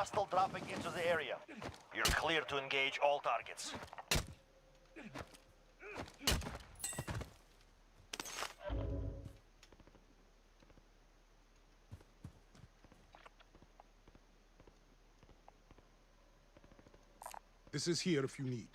Hostile dropping into the area. You're clear to engage all targets. This is here if you need.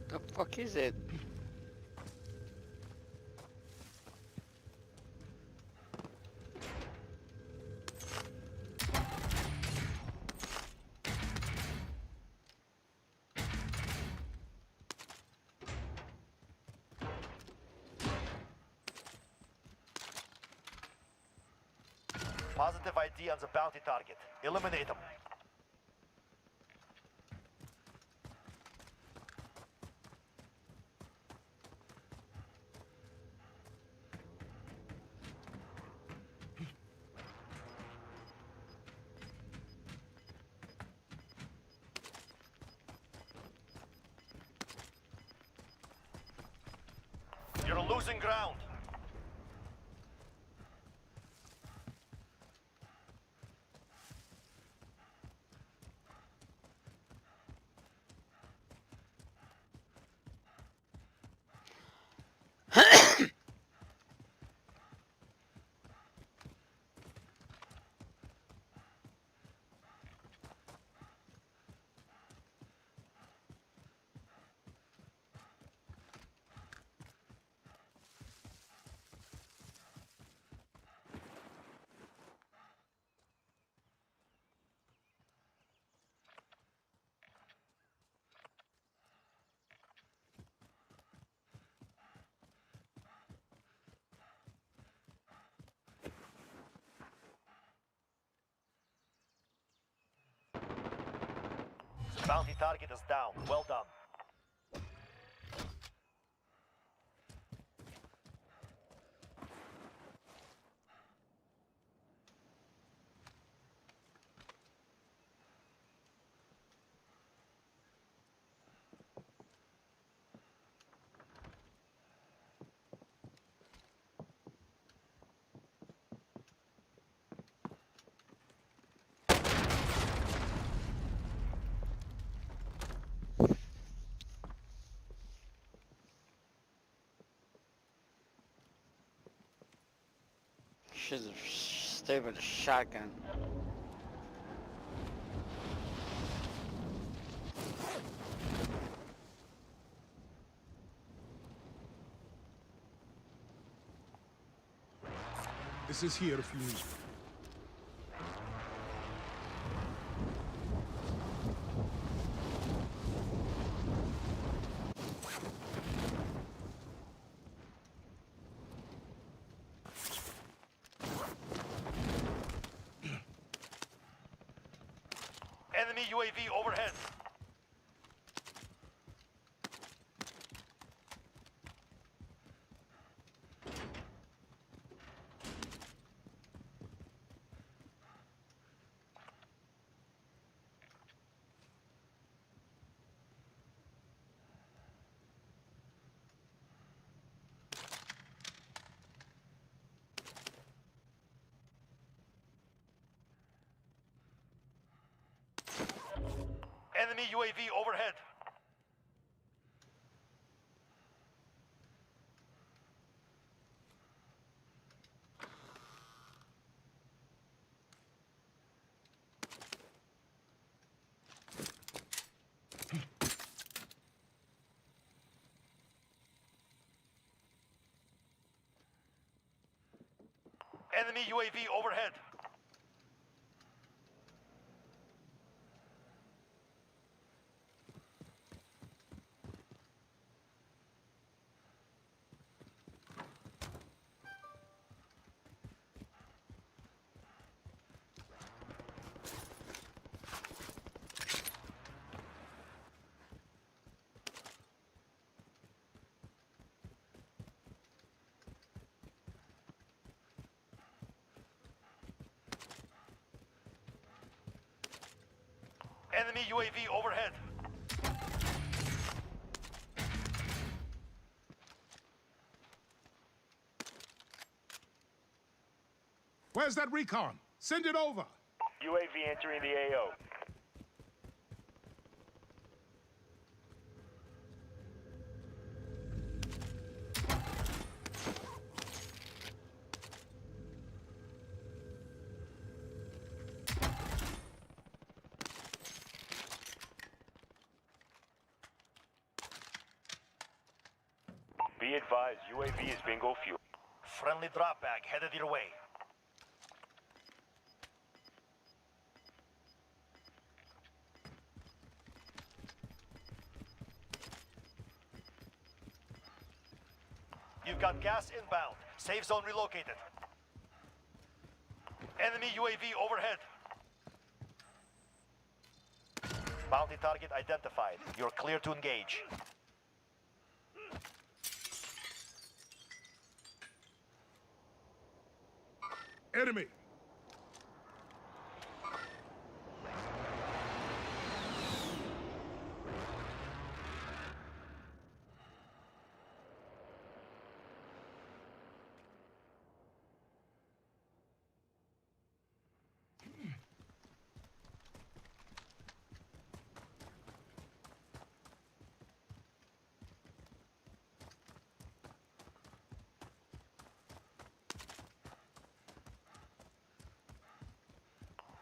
The fuck is it? Positive ID on the bounty target. Eliminate them. You're losing ground. The bounty target is down. Well done. Should have stayed with a shotgun. This is here if you need. Enemy UAV overhead. Enemy UAV overhead. Enemy UAV overhead. Enemy UAV overhead. Where's that recon? Send it over. UAV entering the AO. Be advised, UAV is bingo fuel. Friendly drop bag headed your way. You've got gas inbound. Safe zone relocated. Enemy UAV overhead. Bounty target identified. You're clear to engage. Enemy.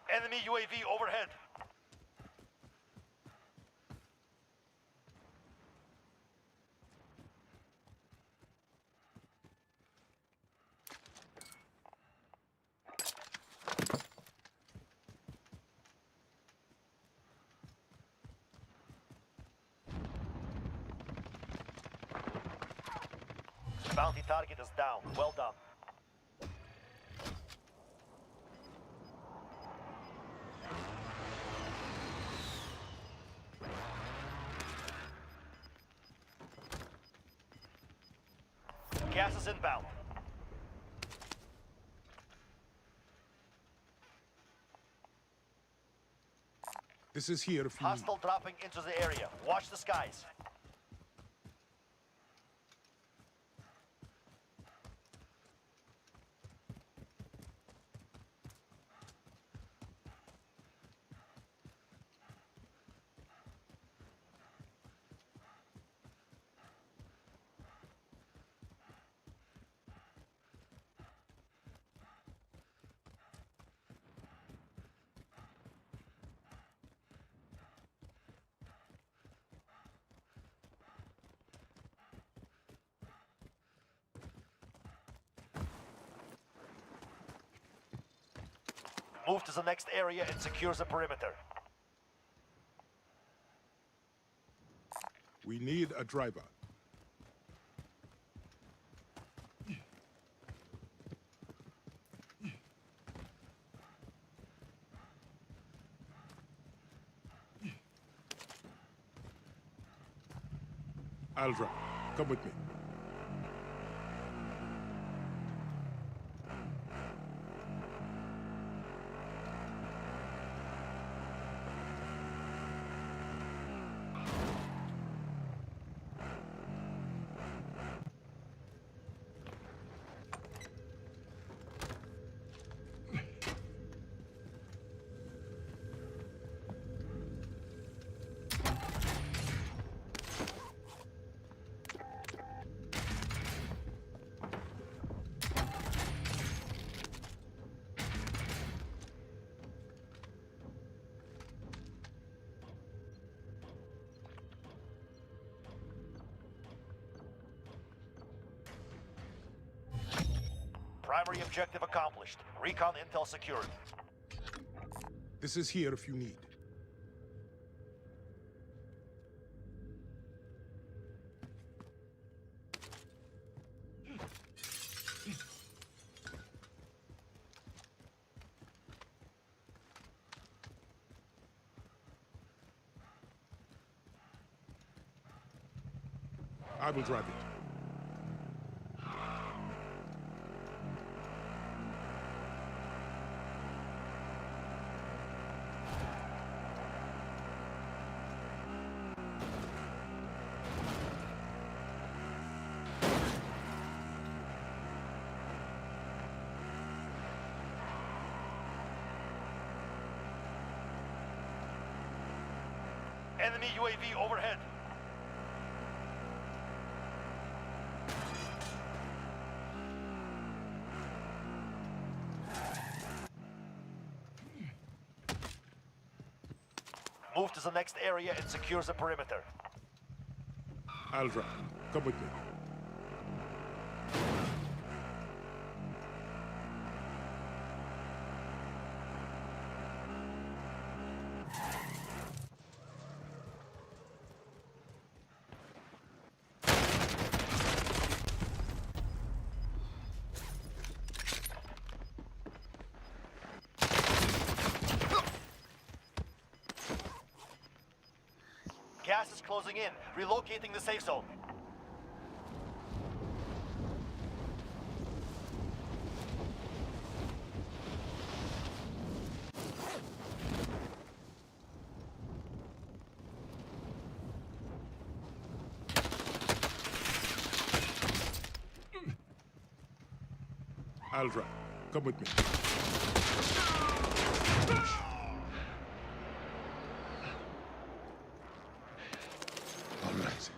Enemy UAV overhead. Bounty target is down. Well done. Gas is inbound. This is here if you need. Hostile dropping into the area. Watch the skies. Move to the next area and secure the perimeter. We need a driver. I'll drive. Come with me. Primary objective accomplished. Recon intel secured. This is here if you need. I will drive it. Enemy UAV overhead. Move to the next area and secure the perimeter. I'll drive. Come with me. Gas is closing in. Relocating the safe zone. I'll drive. Come with me. All right.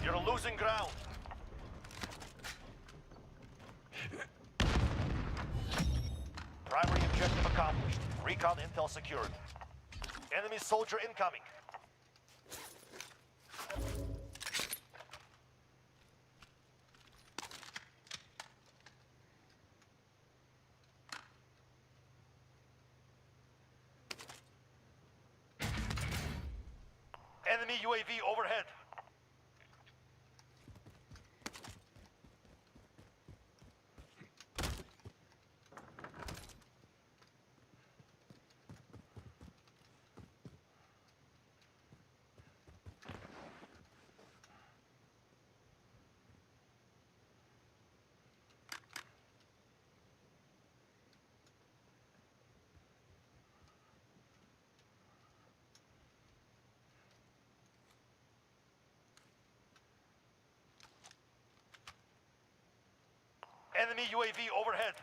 You're losing ground. Primary objective accomplished. Recon intel secured. Enemy soldier incoming. Enemy UAV overhead. Enemy UAV overhead.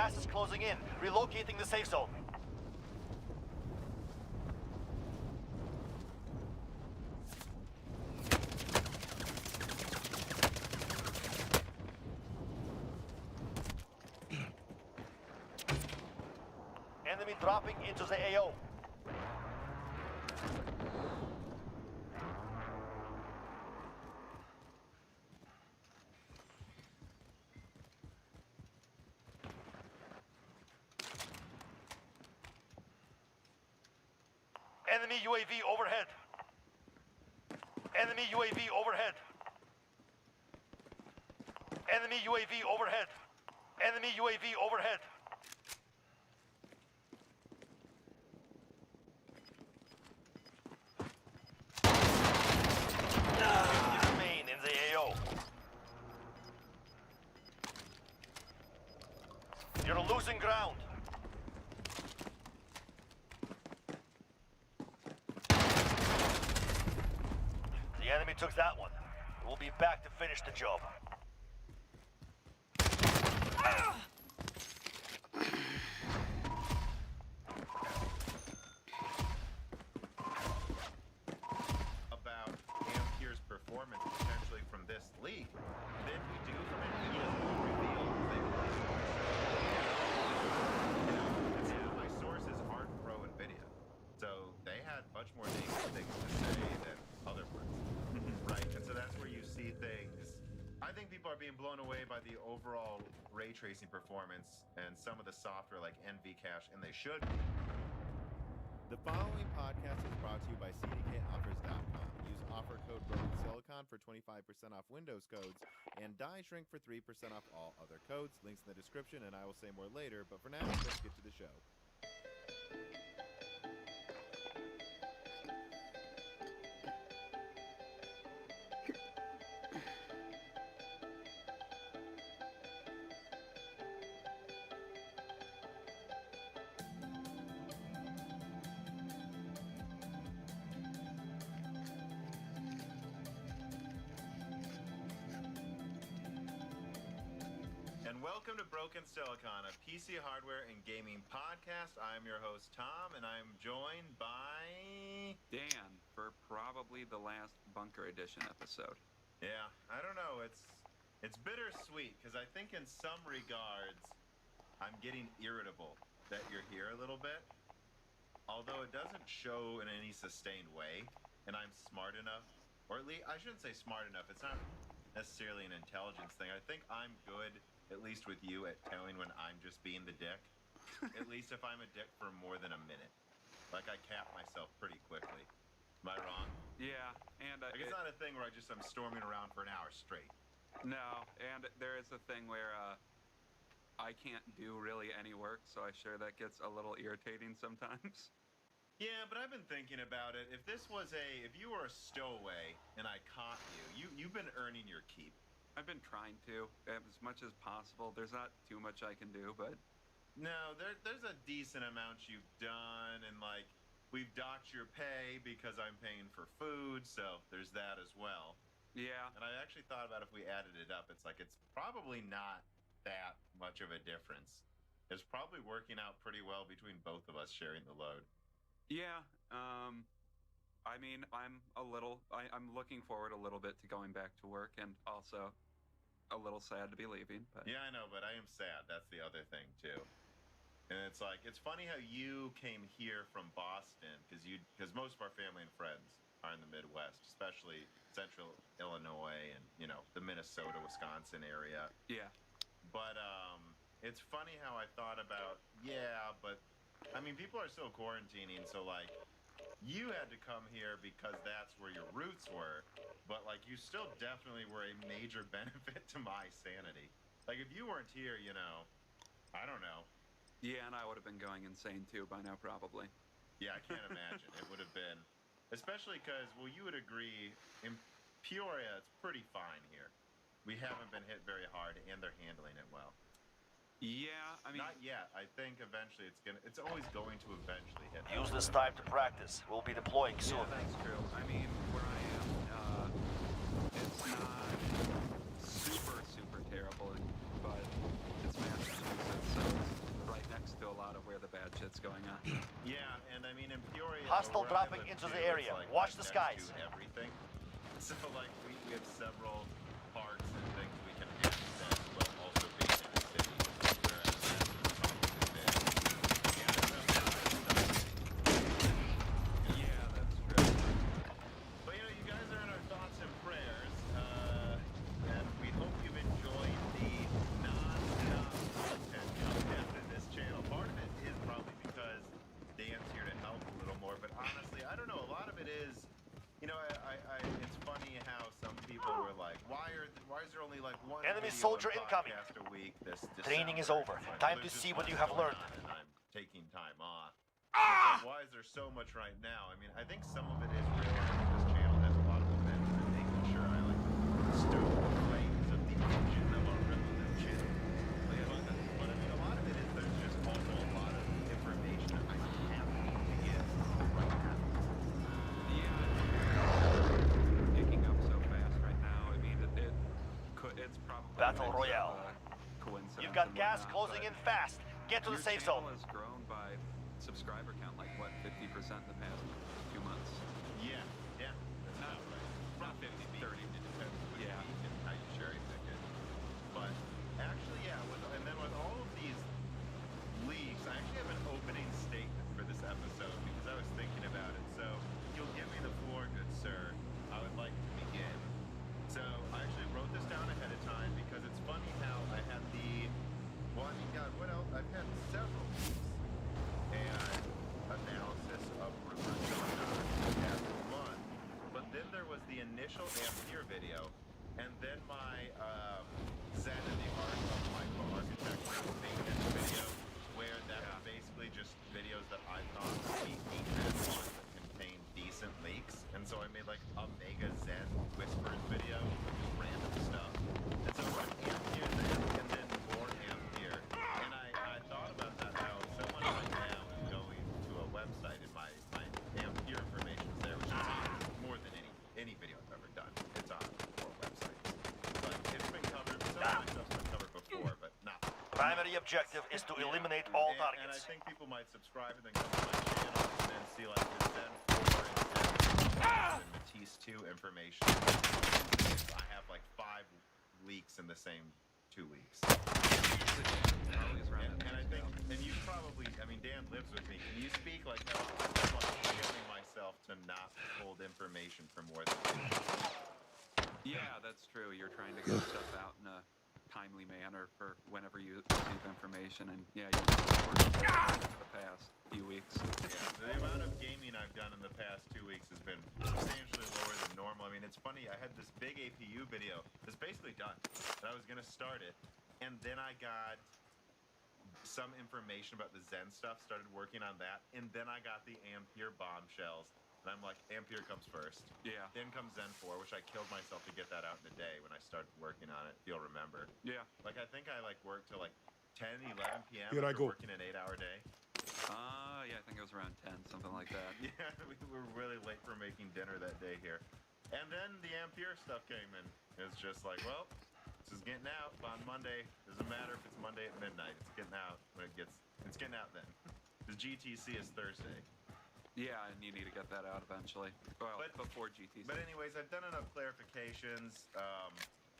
Gas is closing in. Relocating the safe zone. Enemy dropping into the AO. Enemy UAV overhead. Enemy UAV overhead. Enemy UAV overhead. Enemy UAV overhead. Remain in the AO. You're losing ground. The enemy took that one. We'll be back to finish the job. About Ampere's performance potentially from this leak than we do from an ESO reveal. My sources aren't pro NVIDIA, so they had much more negative things to say than other ones, right? And so that's where you see things. I think people are being blown away by the overall ray tracing performance and some of the software like NVCache, and they should. The following podcast is brought to you by CDKOffers.com. Use offer code BrokenSilicon for 25% off Windows codes and Die Shrink for 3% off all other codes. Links in the description, and I will say more later. But for now, let's get to the show. And welcome to Broken Silicon, a PC hardware and gaming podcast. I'm your host, Tom, and I'm joined by... Dan, for probably the last Bunker Edition episode. Yeah, I don't know. It's bittersweet, because I think in some regards, I'm getting irritable that you're here a little bit. Although it doesn't show in any sustained way, and I'm smart enough, or at least, I shouldn't say smart enough, it's not necessarily an intelligence thing. I think I'm good, at least with you, at telling when I'm just being the dick. At least if I'm a dick for more than a minute. Like, I cap myself pretty quickly. Am I wrong? Yeah, and Like, it's not a thing where I'm storming around for an hour straight. no, and there is a thing where I can't do really any work, so I'm sure that gets a little irritating sometimes. Yeah, but I've been thinking about it. If you were a stowaway and I caught you've been earning your keep. I've been trying to, as much as possible. There's not too much I can do, but... No, there's a decent amount you've done, and like, we've docked your pay because I'm paying for food, so there's that as well. Yeah. And I actually thought about if we added it up, it's like, it's probably not that much of a difference. It's probably working out pretty well between both of us sharing the load. Yeah, I mean, I'm looking forward a little bit to going back to work, and also a little sad to be leaving, but... Yeah, I know, but I am sad. That's the other thing, too. And it's like, it's funny how you came here from Boston, because most of our family and friends are in the Midwest, especially central Illinois and, the Minnesota, Wisconsin area. Yeah. But it's funny how I thought about, but I mean, people are still quarantining, so like, you had to come here because that's where your roots were, but like, you still definitely were a major benefit to my sanity. Like, if you weren't here, I don't know. Yeah, and I would have been going insane too by now, probably. Yeah, I can't imagine. It would have been, especially because, well, you would agree, in Peoria, it's pretty fine here. We haven't been hit very hard, and they're handling it well. Yeah, I mean... Not yet. I think eventually it's always going to eventually hit. Use this time to practice. We'll be deploying soon. Yeah, that's true. I mean, where I am, it's not super terrible, but it's Massachusetts, so it's Hostile where I dropping live into too, the it's area. like Watch right the next skies. to everything. So like we have several parks and things we can access while also being in the city. Whereas that's probably been, yeah, I don't know. Yeah, that's true. But you know, you guys are in our thoughts and prayers, and we hope you've enjoyed the non-stop content coming after this channel. Part of it is probably because Dan's here to help a little more, but honestly, I don't know. A lot of it is, you know, it's funny how some people were like, why is there only like one Enemy video soldier and incoming. podcast a week this Training is December? over. It's like, Time well, to there's see just what you less have going learned. on, and I'm taking time off. Like, why is there so much right now? I mean, I think some of it is realizing this channel has a lot of events and making sure I like stoke the flames of the engine of our revolution. But I mean, a lot of it is there's just also a lot of information I have to give right now. Yeah, picking up so fast right now. I mean, it's probably Battle a mix of, Royale. Coincidence. You've got and gas whatnot, closing but in fast. Get to the your safe channel zone. has grown by subscriber count, like what, 50% in the past 2 months? Yeah, that's Not- about right. not 50, 30. It depends which Yeah. week and how you cherry pick it. But actually, yeah, and then with all of these leaks, I actually have an opening statement for this episode because I was thinking about it. So you'll give me the floor, good sir. I would like to begin. So I actually wrote this down ahead of time because it's funny how I had well, I mean, God, what else? I've had several leaks and analysis of rumors going on the past month. But then there was the initial Ampere video, and then my Zen and the Art of Microarchitecture maintenance video, where that was basically just videos that I thought would be 8 minutes long that contained decent leaks. And so I made like a mega Zen whispers video, just random stuff. And so when Ampere then, and then more Ampere, and I thought about that, how someone right now is going to a website, and my Ampere information is there, which is more than any video I've ever done. It's on 4 websites. But it's been covered, some of my stuff's been covered before, but not. Primary objective is to eliminate all And I targets. think people might subscribe and then go to my channel and then see like the Zen 4 and Matisse 2 information. I have like 5 leaks in the same 2 weeks. Always run it. And I think, and you probably, I mean, Dan lives with me. Can you speak like how I'm like scaling myself to not hold information for more than 2 weeks? Yeah, that's true. You're trying to get stuff out in a timely manner for whenever you receive information, and yeah, you've been working the past few weeks. Yeah, the amount of gaming I've done in the past 2 weeks has been substantially lower than normal. I mean, it's funny, I had this big APU video that's basically done, and I was going to start it, and then I got some information about the Zen stuff, started working on that, and then I got the Ampere bombshells, and I'm like, Ampere comes first. Yeah. Then comes Zen 4, which I killed myself to get that out in a day when I started working on it, if you'll remember. Yeah. Like, I think I, like, worked till, like, 10, 11 p.m. Here I after go. working an 8-hour day. Yeah, I think it was around 10, something like that. Yeah, we were really late for making dinner that day here. And then the Ampere stuff came in. It's just like, well, this is getting out on Monday. Doesn't matter if it's Monday at midnight. It's getting out when it's getting out then. The GTC is Thursday. Yeah, and you need to get that out eventually. Well, before GTC. But anyways, I've done enough clarifications.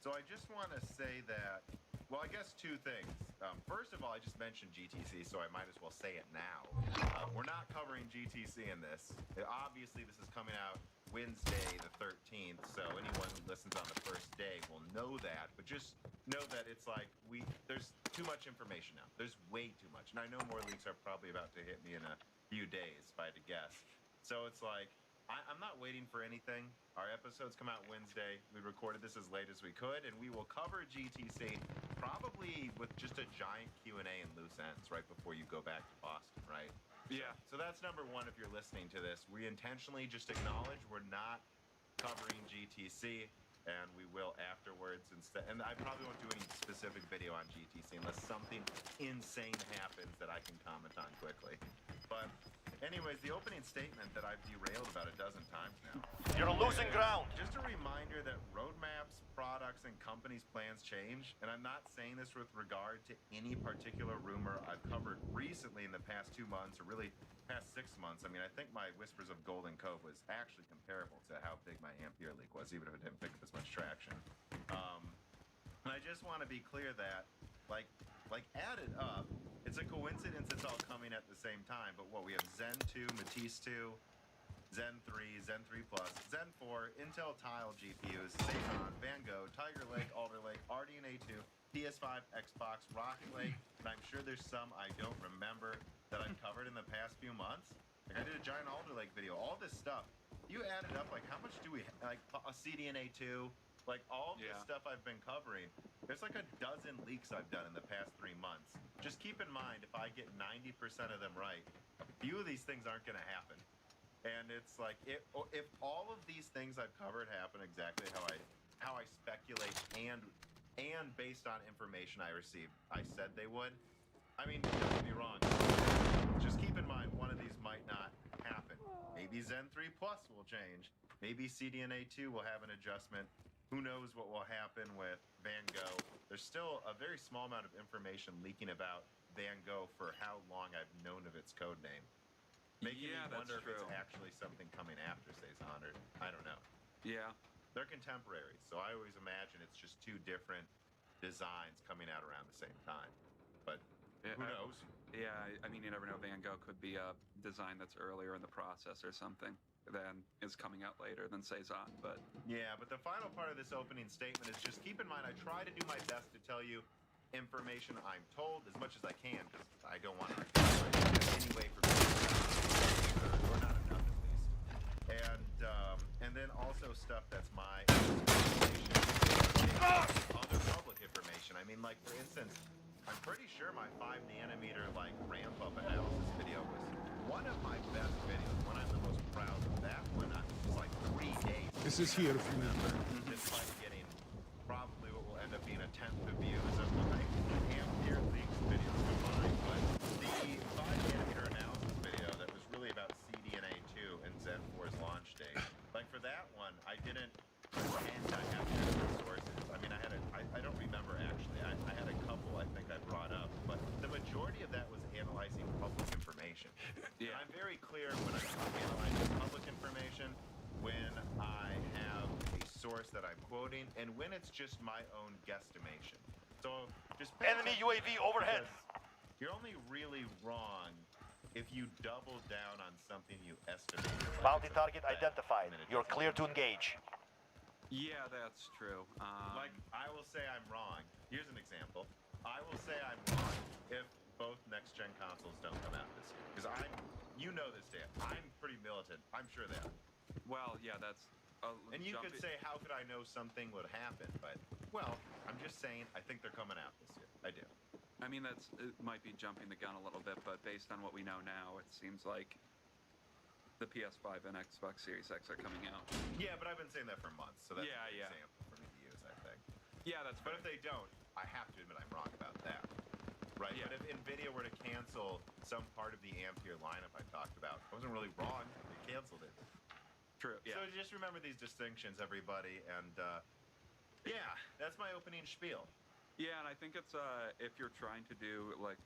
So I just want to say that, well, I guess 2 things. First of all, I just mentioned GTC, so I might as well say it now. We're not covering GTC in this. Obviously, this is coming out Wednesday the 13th, so anyone who listens on the first day will know that. But just know that it's like there's too much information now. There's way too much. And I know more leaks are probably about to hit me in a few days, if I had to guess. So it's like, I'm not waiting for anything. Our episodes come out Wednesday. We recorded this as late as we could, and we will cover GTC probably with just a giant Q&A and loose ends right before you go back to Boston, right? Yeah. So that's number 1 if you're listening to this. We intentionally just acknowledge we're not covering GTC, and we will afterwards instead. And I probably won't do any specific video on GTC unless something insane happens that I can comment on quickly. But Anyways, the opening statement that I've derailed about a dozen times now. You're losing ground. Just a reminder that roadmaps, products, and companies' plans change, and I'm not saying this with regard to any particular rumor I've covered recently in the past 2 months, or really past 6 months. I mean, I think my Whispers of Golden Cove was actually comparable to how big my Ampere leak was, even if it didn't pick up as much traction. And I just want to be clear that, like added up, it's a coincidence it's all coming at the same time, but what we have Zen 2, Matisse 2, Zen 3, Zen 3 Plus, Zen 4, Intel Tile GPUs, Cezanne, Van Gogh, Tiger Lake, Alder Lake, RDNA 2, PS5, Xbox, Rocket Lake, and I'm sure there's some I don't remember that I've covered in the past few months. Like I did a giant Alder Lake video, all this stuff. You add it up, like how much do we, like a CDNA 2, like all this stuff I've been covering. There's like a dozen leaks I've done in the past 3 months. Just keep in mind, if I get 90% of them right, a few of these things aren't going to happen. And it's like, if all of these things I've covered happen exactly how I speculate and based on information I received, I said they would. I mean, don't get me wrong. Just keep in mind, one of these might not happen. Maybe Zen 3 Plus will change. Maybe CDNA 2 will have an adjustment. Who knows what will happen with Van Gogh? There's still a very small amount of information leaking about Van Gogh for how long I've known of its code name. Making me wonder if it's actually something coming after Cezanne, or I don't know. Yeah. They're contemporaries, so I always imagine it's just two different designs coming out around the same time. But who knows? Yeah, I mean, you never know. Van Gogh could be a design that's earlier in the process or something than is coming out later than Cezanne, but... Yeah, but the final part of this opening statement is just keep in mind, I try to do my best to tell you information I'm told as much as I can, because I don't want to any way for people or not enough at least. And then also stuff that's my other public information. I mean, like, for instance, I'm pretty sure my 5 nanometer like ramp up analysis video was one of my best videos, one I'm the most proud of. That one was like 3 days. This is here if you remember. Despite getting probably what will end up being a 10th of views of my Ampere leaks videos combined. But the 5 nanometer analysis video that was really about CDNA 2 and Zen 4's launch date. Like for that one, I didn't pretend I had different sources. I mean, I don't remember actually. I had a couple I think I brought up, but the majority of that was analyzing public information. Yeah. And I'm very clear when I'm analyzing public information, when I have a source that I'm quoting, and when it's just my own guesstimation. So just Enemy UAV overhead. You're only really wrong if you double down on something you estimate. Bounty target identified. You're clear to engage. Yeah, that's true. Like, I will say I'm wrong. Here's an example. I will say I'm wrong if both next-gen consoles don't come out this year. Because you know this, Dan. I'm pretty militant. I'm sure they are. Well, yeah, that's... And you could say, how could I know something would happen? But, well, I'm just saying, I think they're coming out this year. I do. I mean, it might be jumping the gun a little bit, but based on what we know now, it seems like the PS5 and Xbox Series X are coming out. Yeah, but I've been saying that for months, so that's an yeah. example for me to use, I think. Yeah, that's But if they don't, I have to admit I'm wrong about that. Right? Yeah. But if NVIDIA were to cancel some part of the Ampere lineup I talked about, I wasn't really wrong. They canceled it. True, yeah. So just remember these distinctions, everybody, and yeah, that's my opening spiel. Yeah, and I think it's, if you're trying to do, like,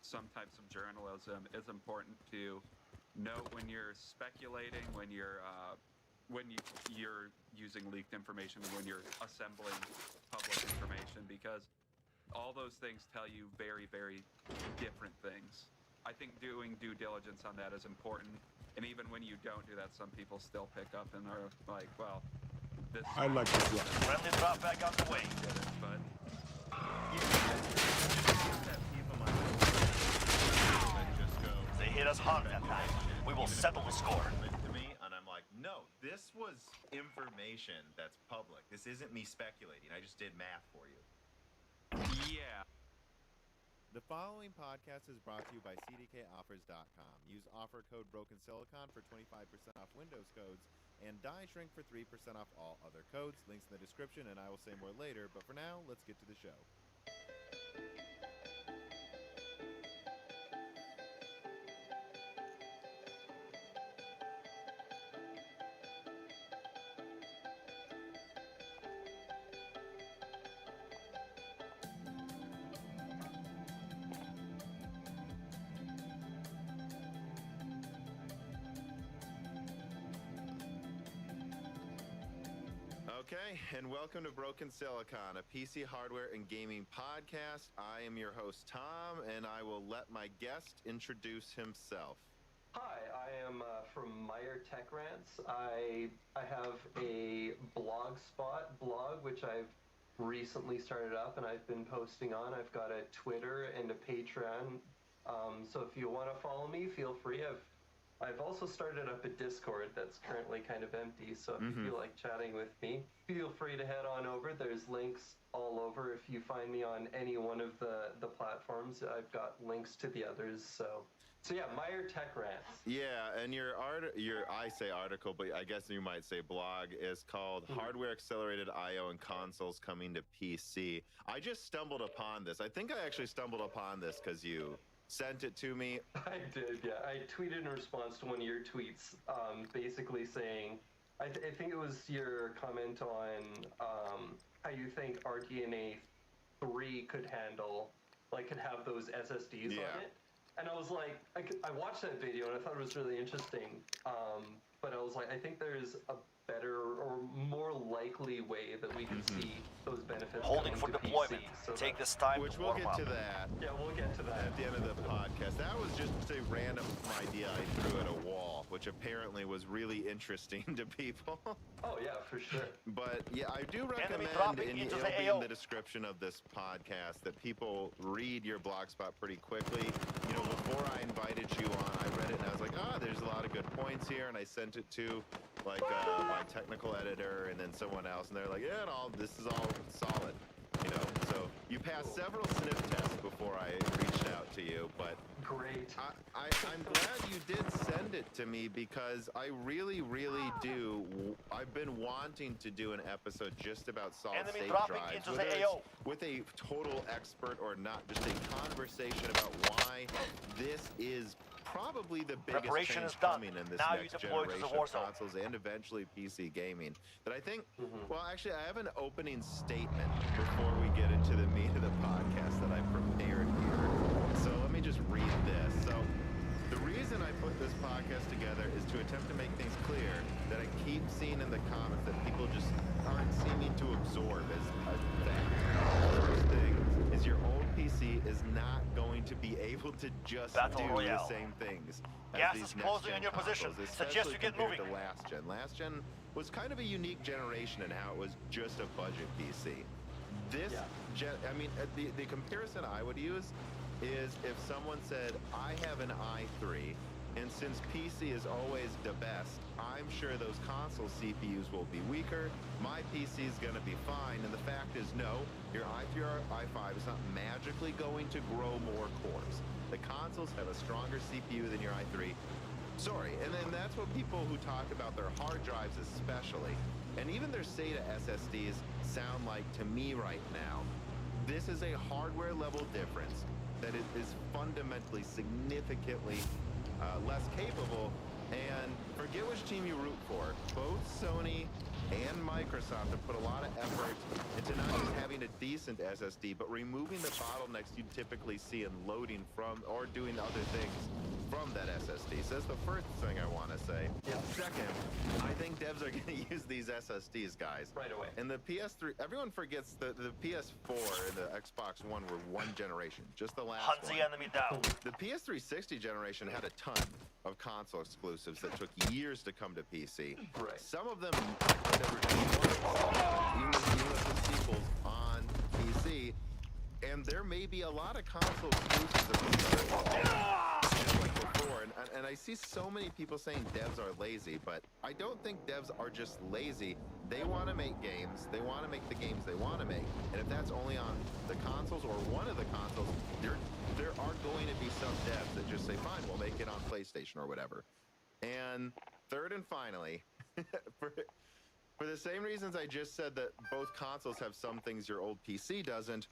some types of journalism, it's important to note when you're speculating, when you're using leaked information, when you're assembling public information, because all those things tell you very, very different things. I think doing due diligence on that is important, and even when you don't do that, some people still pick up and are like, well, this... I like to fly. Friendly drop back on the way. But... They hit us hard that time. We will settle the score. To me, and I'm like, no, this was information that's public. This isn't me speculating. I just did math for you. Yeah. The following podcast is brought to you by CDKOffers.com. Use offer code BrokenSilicon for 25% off Windows codes and Die Shrink for 3% off all other codes. Links in the description, and I will say more later. But for now, let's get to the show. Okay, and welcome to Broken Silicon, a PC hardware and gaming podcast. I am your host, Tom, and I will let my guest introduce himself. Hi, I am from Meyer Tech Rants. I have a blogspot blog, which I've recently started up and I've been posting on. I've got a Twitter and a Patreon. So if you want to follow me, feel free. I've also started up a Discord that's currently kind of empty. So if you feel like chatting with me, feel free to head on over. There's links all over. If you find me on any one of the platforms, I've got links to the others. So yeah, Meyer Tech Rants. Yeah, and your I say article, but I guess you might say blog, is called Hardware Accelerated I/O and Consoles Coming to PC. I just stumbled upon this. I think I actually stumbled upon this because you sent it to me. I did, yeah. I tweeted in response to one of your tweets, basically saying, I think it was your comment on how you think RDNA 3 could have those SSDs on it. And I was like, I watched that video and I thought it was really interesting. But I was like, I think there's a better or more likely way that we can see those benefits. Holding for deployment. So Take this time Which to we'll warm get up. to that. Yeah, we'll get to that. At the end of the podcast. That was just a random idea I threw at a wall, which apparently was really interesting to people. Oh yeah, for sure. But yeah, I do recommend, dropping and into it'll the be AO. in the description of this podcast, that people read your blogspot pretty quickly. You know, before I invited you on, I read it and I was like, there's a lot of good points here, and I sent it to my technical editor and then someone else, and they're like, yeah, this is all solid. You know, so you passed several sniff tests before I reached out to you, but Great. I'm glad you did send it to me, because I really, really do. I've been wanting to do an episode just about solid Enemy state dropping drives, into whether the it's AO. with a total expert or not, just a conversation about why this is probably the biggest Preparation change is done. coming in this Now you next deploy to the generation war of zone. consoles and eventually PC gaming. That I think, well, actually, I have an opening statement before we get into the meat of the podcast that I prepared here. So let me just read this. So the reason I put this podcast together is to attempt to make things clear that I keep seeing in the comments that people just aren't seeming to absorb as a fact. The first thing is your old PC is not going to be able to just Battle do Royale. the same things as Gas these is closing next-gen on your position. consoles, Suggest you get especially compared moving. to last gen. Last gen was kind of a unique generation in how it was just a budget PC. This gen, I mean, the comparison I would use is if someone said, I have an i3, and since PC is always the best, I'm sure those console CPUs will be weaker, my PC is going to be fine, and the fact is, no, your i3 or i5 is not magically going to grow more cores. The consoles have a stronger CPU than your i3. Sorry, and then that's what people who talk about their hard drives especially, and even their SATA SSDs sound like to me right now. This is a hardware level difference that it is fundamentally, significantly less capable, and forget which team you root for. Both Sony and Microsoft have put a lot of effort into not just having a decent SSD, but removing the bottlenecks you typically see in loading from or doing other things from that SSD. So that's the first thing I want to say. Yeah. Second, I think devs are going to use these SSDs, guys. Right away. And the PS3, everyone forgets the PS4 and the Xbox One were one generation, just the last Hunt one. the enemy down. The PS360 generation had a ton of console exclusives that took years to come to PC. Right. Some of them never even the sequels on PC, and there may be a lot of console exclusives that we just like before. And I see so many people saying devs are lazy, but I don't think devs are just lazy. They want to make games. They want to make the games they want to make. And if that's only on the consoles or one of the consoles, there are going to be some devs that just say, fine, we'll make it on PlayStation or whatever. And third and finally, for the same reasons I just said that both consoles have some things your old PC doesn't,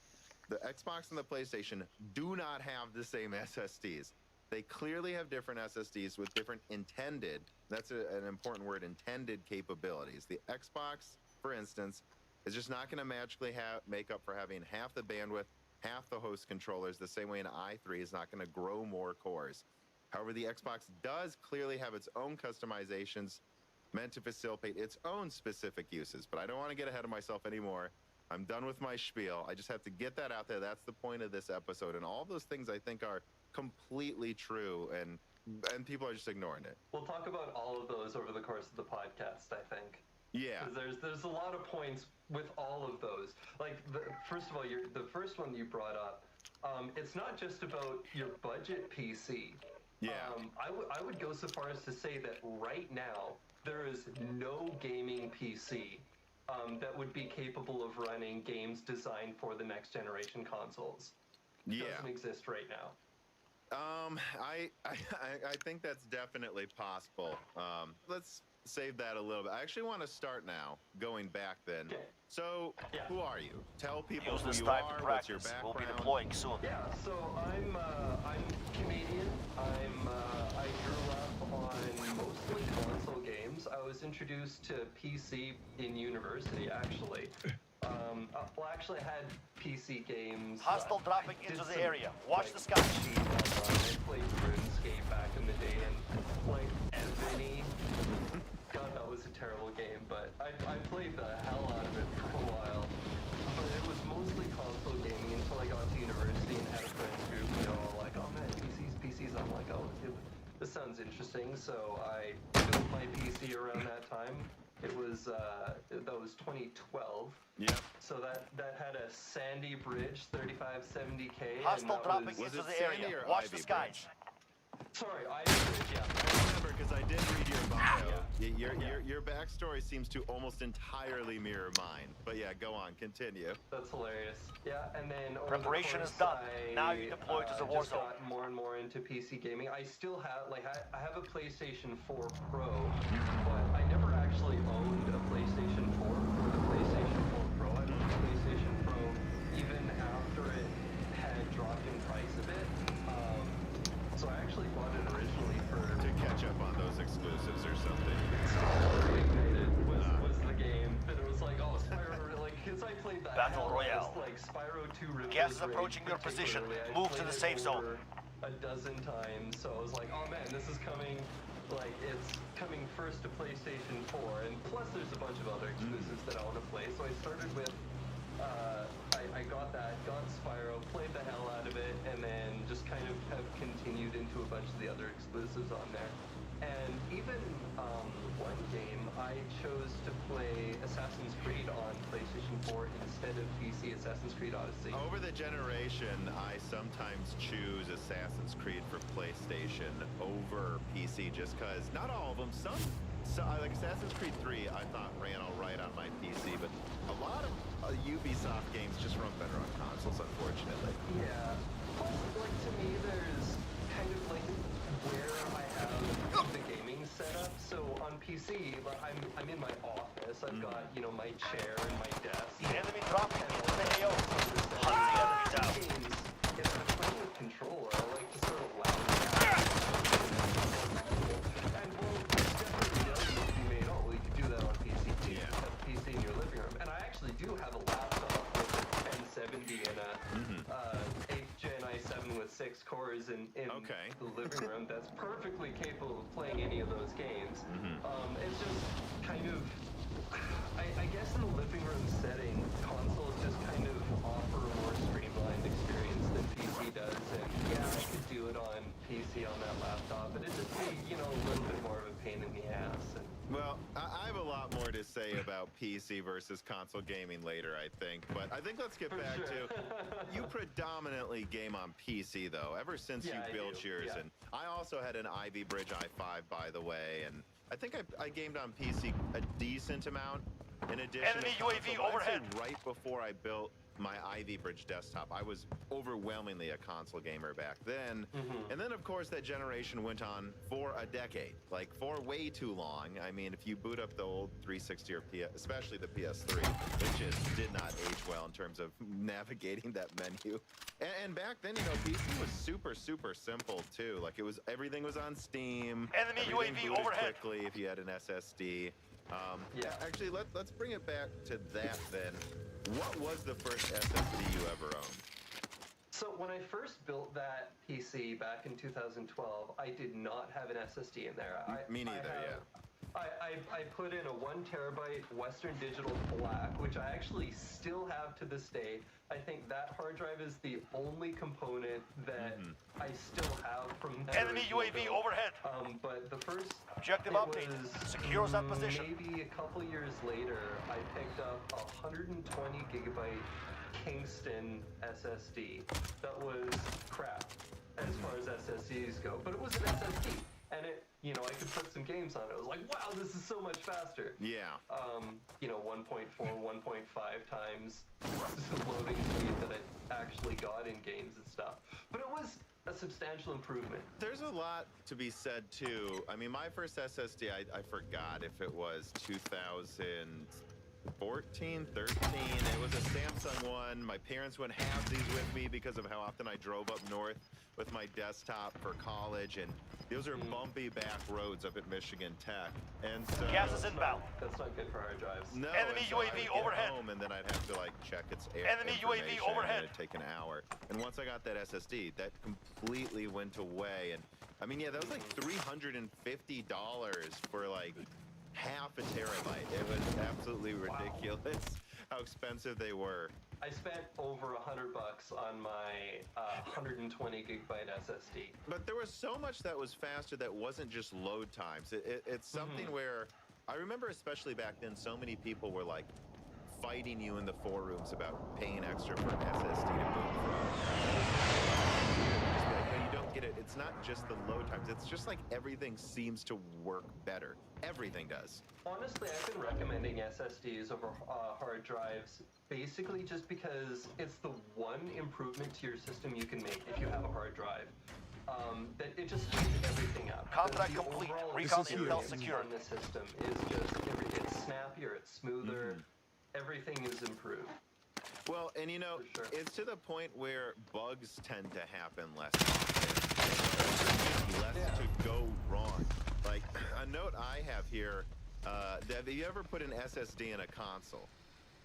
the Xbox and the PlayStation do not have the same SSDs. They clearly have different SSDs with different intended, that's an important word, intended capabilities. The Xbox, for instance, is just not going to magically make up for having half the bandwidth, half the host controllers, the same way an i3 is not going to grow more cores. However, the Xbox does clearly have its own customizations meant to facilitate its own specific uses. But I don't want to get ahead of myself anymore. I'm done with my spiel. I just have to get that out there. That's the point of this episode. And all those things I think are completely true, and people are just ignoring it. We'll talk about all of those over the course of the podcast, I think. Yeah. 'Cause there's a lot of points with all of those. Like, first of all, the first one you brought up, it's not just about your budget PC. Yeah. I would go so far as to say that right now, there is no gaming PC that would be capable of running games designed for the next generation consoles. Yeah. Doesn't exist right now. I think that's definitely possible. Let's save that a little bit. I actually want to start now, going back then. Okay. So, Yeah. who are you? Tell people Use who this you time are, to what's your practice. background. We'll be deploying soon. Yeah, so I'm Canadian. I grew up on mostly console games. I was introduced to PC in university, actually. Well, actually, I had PC games. Hostile dropping I did into the some, area. Watch like, the skies. cheat online. I played RuneScape back in the day, and like Ebony. God, that was a terrible game, but I played the hell out of it for a while. But it was mostly console gaming until I got to university and had a friend group, like, oh man, PCs. I'm like, oh, this sounds interesting. So I built my PC around that time. It was, that was 2012. Yeah. So that had a Sandy Bridge 3570K. Hostile and dropping was into it the Sandy area. or Watch Ivy the skies. Sorry, Ivy Bridge, yeah. I remember because I did read your bio. Yeah. Your backstory seems to almost entirely mirror mine. But yeah, go on, continue. That's hilarious. Yeah, and then over Preparation the is course, done. Now you deploy to the war just zone. got more and more into PC gaming. I still have, I have a PlayStation 4 Pro, but I never actually owned a PlayStation 4 for the PlayStation 4 Pro. I owned the PlayStation Pro even after it had dropped in price a bit. So I actually bought it originally To catch up on those exclusives or something. was the game, and it was like, oh, Spyro, because I played that Battle hell Royale. like Spyro 2 Rivers Gas is Rage approaching your position. particularly. I Move to played the it safe zone. over a dozen times, so I was like, oh man, this is coming, it's coming first to PlayStation 4, and plus there's a bunch of other exclusives that I want to play, so I started with, I got Spyro, played the hell out of it, and then just kind of have continued into a bunch of the other exclusives on there. And even one game, I chose to play Assassin's Creed on PlayStation 4 instead of PC, Assassin's Creed Odyssey. Over the generation, I sometimes choose Assassin's Creed for PlayStation over PC just because not all of them, some like Assassin's Creed 3 I thought ran all right on my PC, but a lot of Ubisoft games just run better on consoles, unfortunately. Yeah. Plus, to me, there's kind of where I have the gaming setup. So on PC, I'm in my office. I've got, my chair and my desk. Enemy dropping into the AO. Hunt the enemy down. Games, if I'm playing with controller, I like to sort of lounge around. And there's definitely the argument to be made, you could do that on PC too. You have a PC in your living room. And I actually do have a laptop with a 1070 and a 8th gen i7 with 6 cores in the living room that's perfectly capable of playing any of those games. It's just kind of, I guess in the living room setting, consoles just kind of offer a more streamlined experience than PC does. And yeah, I could do it on PC on that laptop, but it'd just be, a little bit more of a pain in the ass. Well, I have a lot more to say about PC versus console gaming later, I think. But I think let's get back to, you predominantly game on PC, though, ever since you built yours. Yeah. And I also had an Ivy Bridge i5, by the way. And I think I gamed on PC a decent amount in addition Enemy to UAV console. overhead. I'd say right before I built my Ivy Bridge desktop, I was overwhelmingly a console gamer back then. And then, of course, that generation went on for a decade, for way too long. I mean, if you boot up the old 360 or especially the PS3, it just did not age well in terms of navigating that menu. And back then, PC was super, super simple too. Everything was on Steam. Enemy everything UAV booted overhead. quickly if you had an SSD. Actually, let's bring it back to that then. What was the first SSD you ever owned? So when I first built that PC back in 2012, I did not have an SSD in there. Me neither, I put in a 1 terabyte Western Digital Black, which I actually still have to this day. I think that hard drive is the only component that I still have from that Enemy original UAV build. overhead. But the first Objective it update. was Secure that position. Maybe a couple years later, I picked up a 120 gigabyte Kingston SSD. That was crap as far as SSDs go, but it was an SSD, and it, you know, I could put some games on it. I was like, wow, this is so much faster. Yeah. You know, 1.4, 1.5 times the loading speed that I actually got in games and stuff. But it was a substantial improvement. There's a lot to be said too. I mean, my first SSD, I forgot if it was 2014, 13. It was a Samsung one. My parents would have these with me because of how often I drove up north with my desktop for college, and those are bumpy back roads up at Michigan Tech. And so Gas is inbound. That's not good for hard drives. no, Enemy and so I UAV would get overhead. home, and then I'd have to like check its air Enemy UAV information, overhead. and it'd take an hour. And once I got that SSD, that completely went away. And I mean, yeah, that was like $350 for like half a terabyte. It was absolutely ridiculous how expensive they were. I spent over $100 on my 120 gigabyte SSD. But there was so much that was faster that wasn't just load times. It's something where I remember, especially back then, so many people were like fighting you in the forums about paying extra for an SSD to boot from. Just be like, no, you don't get it. It's not just the load times. It's just like everything seems to work better. Everything does. Honestly, I've been recommending SSDs over hard drives basically just because it's the one improvement to your system you can make if you have a hard drive. That it just speeds everything up. Contract The complete. overall Recon intel intel secure. on this system is just it's snappier, it's smoother, everything is improved. Well, and you know, For sure. it's to the point where bugs tend to happen less often. There's less to go wrong. Like a note I have here, have you ever put an SSD in a console?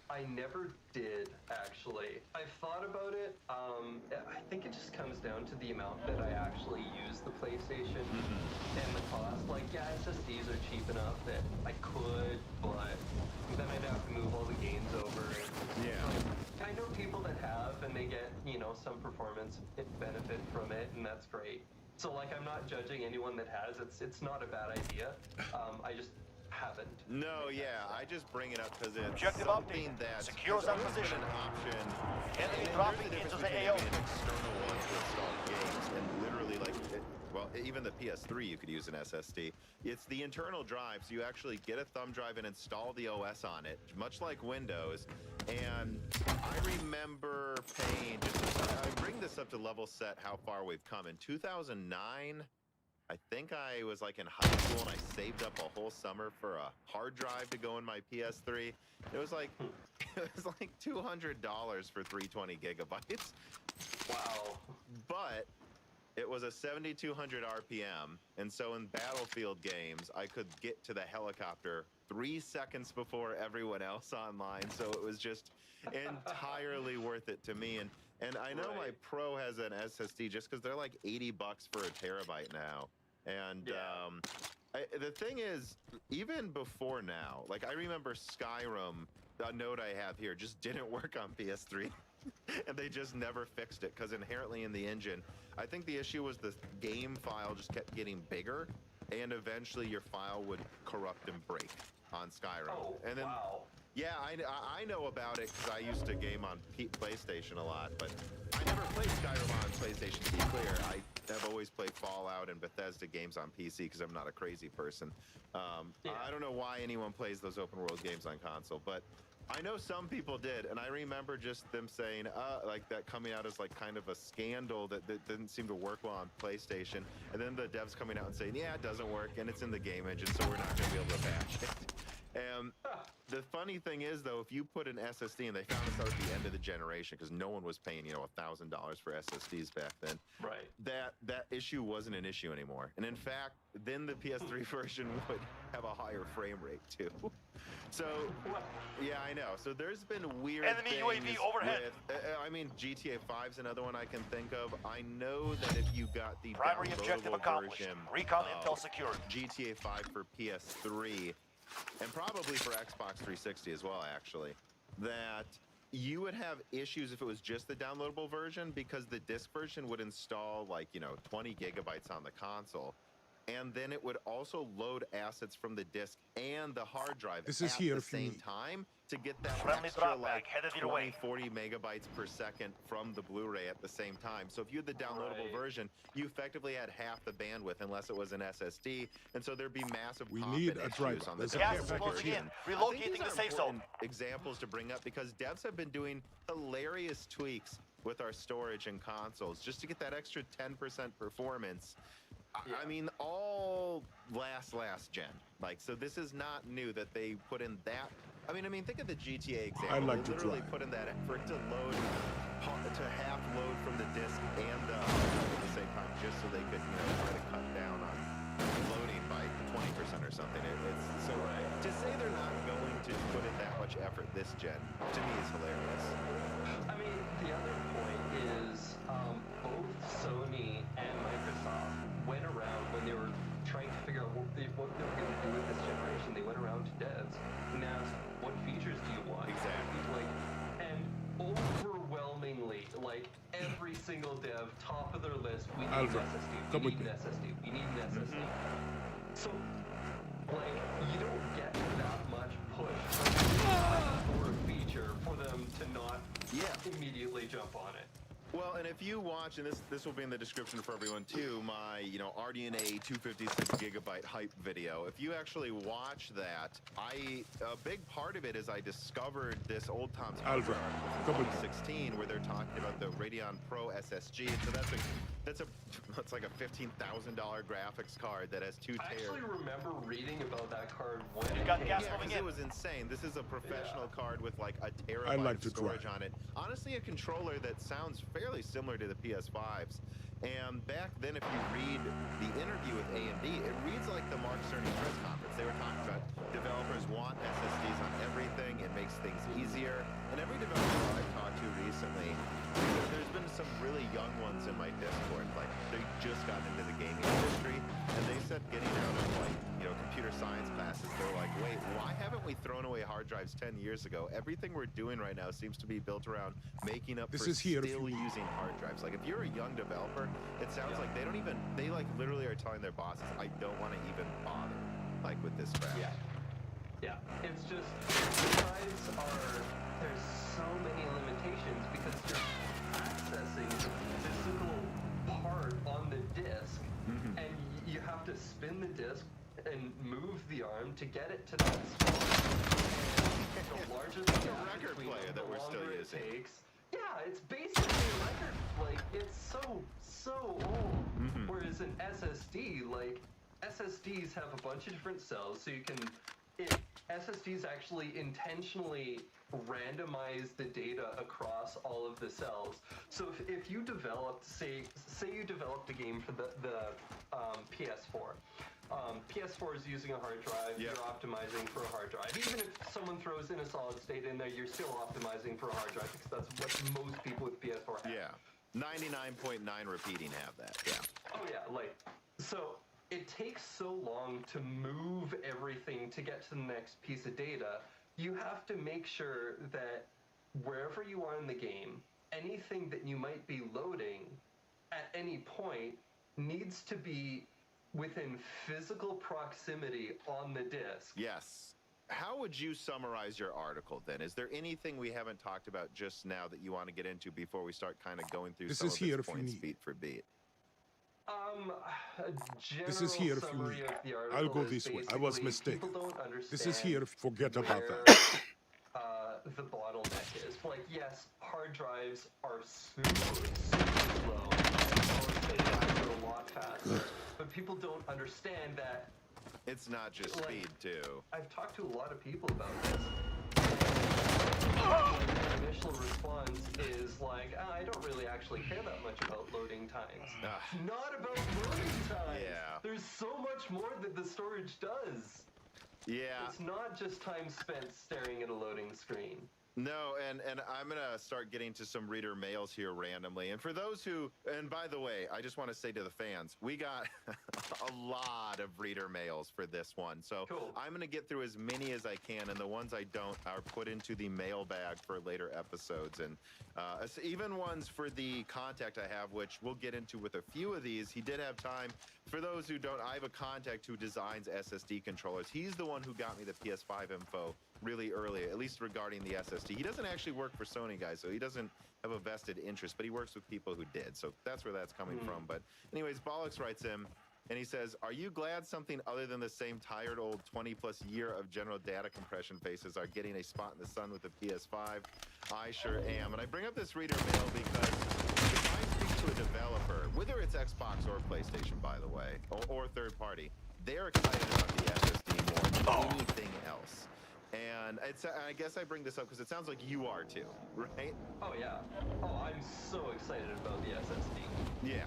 I never did, actually. I've thought about it. I think it just comes down to the amount that I actually use the PlayStation and the cost. Like, yeah, SSDs are cheap enough that I could, but then I'd have to move all the games over. Yeah. I know people that have, and they get, you know, some performance benefit from it, and that's great. So, like, I'm not judging anyone that has. It's not a bad idea. I just haven't. No, yeah, I just bring it up because it's Objective something update. that Secure has that always been position. an option. Enemy And dropping there's a into difference the between AO. having an external one to install games and literally like, well, even the PS3 you could use an SSD. It's the internal drive, so you actually get a thumb drive and install the OS on it, much like Windows. And I remember paying, I bring this up to level set how far we've come. In 2009, I think I was like in high school and I saved up a whole summer for a hard drive to go in my PS3. It was like $200 for 320 gigabytes. Wow. But it was a 7,200 RPM, and so in Battlefield games, I could get to the helicopter 3 seconds before everyone else online. So it was just entirely worth it to me. And I know my Pro has an SSD just because they're like $80 for a terabyte now. And the thing is, even before now, like I remember Skyrim, a note I have here, just didn't work on PS3. And they just never fixed it because inherently in the engine, I think the issue was the game file just kept getting bigger, and eventually your file would corrupt and break on Skyrim. Oh, and then, wow. yeah, I know about it because I used to game on PlayStation a lot, but I never played Skyrim on PlayStation, to be clear. I have always played Fallout and Bethesda games on PC because I'm not a crazy person. I don't know why anyone plays those open world games on console, but I know some people did, and I remember just them saying, like that coming out as like kind of a scandal that didn't seem to work well on PlayStation, and then the devs coming out and saying, yeah, it doesn't work, and it's in the game engine, so we're not going to be able to patch it. And the funny thing is, though, if you put an SSD, and they found this out at the end of the generation, because no one was paying, $1,000 for SSDs back then. Right. That issue wasn't an issue anymore. And in fact, then the PS3 version would have a higher frame rate too. So, yeah, I know. So there's been weird Enemy things UAV overhead. with, GTA 5's another one I can think of. I know that if you got the Primary objective downloadable accomplished. version Recon of intel secured. GTA 5 for PS3, and probably for Xbox 360 as well, actually, that you would have issues if it was just the downloadable version, because the disc version would install 20 gigabytes on the console. And then it would also load assets from the disk and the hard drive This is at here the if you same need. time to get that Friendly extra drop bag headed your 20, way. 40 megabytes per second from the Blu-ray at the same time. So if you had the downloadable version, you effectively had half the bandwidth unless it was an SSD, and so there'd be massive We pop-in need a issues driver. on the There's a disc Gas is care closing package in. here. I think these Relocating are the safe zone. important examples to bring up, because devs have been doing hilarious tweaks with our storage and consoles just to get that extra 10% performance. I mean, all last gen. So this is not new that they put in that. I mean, think of the GTA example. I like they to literally drive. put in that effort to half load from the disc and the hard drive at the same time, just so they could, try to cut down on loading by 20% or something. It's so to say they're not going to put in that much effort this gen, to me, is hilarious. I mean, the other point is both Sony and Microsoft went around when they were trying to figure out what they were going to do with this generation. They went around to devs and asked, what features do you want? Exactly. And overwhelmingly, every single dev, top of their list, we need an SSD. We need an SSD. We need an SSD. So, you don't get that much push for a feature for them to not immediately jump on it. Well, and if you watch, and this will be in the description for everyone too, my RDNA 256 gigabyte hype video. If you actually watch that, a big part of it is I discovered this old Tom's Hardware article from 2016 where they're talking about the Radeon Pro SSG. And so that's like a $15,000 graphics card that has 2 I tears. actually remember reading about that card when You it got came gas out. moving It in. was insane. This is a professional card with a I terabyte like of to storage drive. on it. Honestly, a controller that sounds fairly similar to the PS5's. And back then, if you read the interview with AMD, it reads like the Mark Cerny press conference. They were talking about developers want SSDs on everything. It makes things easier. And every developer I've talked to recently, there's been some really young ones in my Discord. They just got into the gaming industry, and they said getting out of computer science classes, they're like, wait, why haven't we thrown away hard drives 10 years ago? Everything we're doing right now seems to be built around making up for still using hard drives. If you're a young developer, it sounds like they literally are telling their bosses, I don't want to even bother with this crap. Yeah, it's just, there's so many limitations because you're accessing the physical part on the disk, and you have to spin the disk and move the arm to get it to that spot. And the larger the gap record between player them, that we're the still longer it using. takes. Yeah, it's basically a record. It's so old. Whereas an SSD, SSDs have a bunch of different cells, so you can. SSDs actually intentionally randomize the data across all of the cells. So if you developed, say you developed a game for the PS4. PS4 is using a hard drive, you're optimizing for a hard drive. Even if someone throws in a solid state in there, you're still optimizing for a hard drive because that's what most people with PS4 have. Yeah, 99.9 repeating have that, Oh yeah, so it takes so long to move everything to get to the next piece of data. You have to make sure that wherever you are in the game, anything that you might be loading at any point needs to be within physical proximity on the disk. Yes. How would you summarize your article then? Is there anything we haven't talked about just now that you want to get into before we start kind of going through some of its points beat for beat? This is here if you need. I'll go this way. I was mistaken. This is here. Forget about that. The bottleneck is yes, hard drives are super slow. They drive a lot faster, but people don't understand that It's not just Like, speed, too. I've talked to a lot of people about this. The initial response is like, I don't really actually care that much about loading times. It's not about loading times. Yeah. There's so much more that the storage does. Yeah. It's not just time spent staring at a loading screen. No, and I'm going to start getting to some reader mails here randomly. And for those who, and by the way, I just want to say to the fans, we got a lot of reader mails for this one. So Cool. I'm going to get through as many as I can, and the ones I don't are put into the mailbag for later episodes. And even ones for the contact I have, which we'll get into with a few of these. He did have time. For those who don't, I have a contact who designs SSD controllers. He's the one who got me the PS5 info really early, at least regarding the SSD. He doesn't actually work for Sony, guys, so he doesn't have a vested interest, but he works with people who did. So that's where that's coming from. But anyways, Bollocks writes him, and he says, are you glad something other than the same tired old 20-plus year of general data compression faces are getting a spot in the sun with the PS5? I sure am. And I bring up this reader mail because if I speak to a developer, whether it's Xbox or PlayStation, by the way, or third party, they're excited about the SSD more than anything else. And I guess I bring this up because it sounds like you are too, right? Oh, yeah. Oh, I'm so excited about the SSD. Yeah.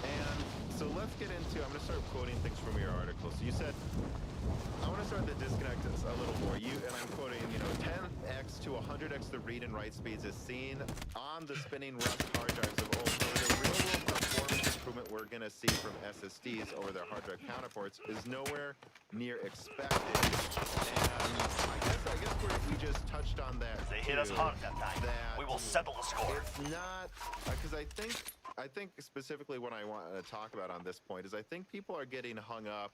And so let's get into, I'm going to start quoting things from your article. So you said, I want to start the disconnect a little more. And I'm quoting, 10x to 100x the read and write speeds is seen on the spinning Rust hard drives of old. So the real world performance improvement we're going to see from SSDs over their hard drive counterparts is nowhere near expected. And I guess we just touched on that. They hit us hard that time. We will settle the score. It's not, because I think specifically what I want to talk about on this point is I think people are getting hung up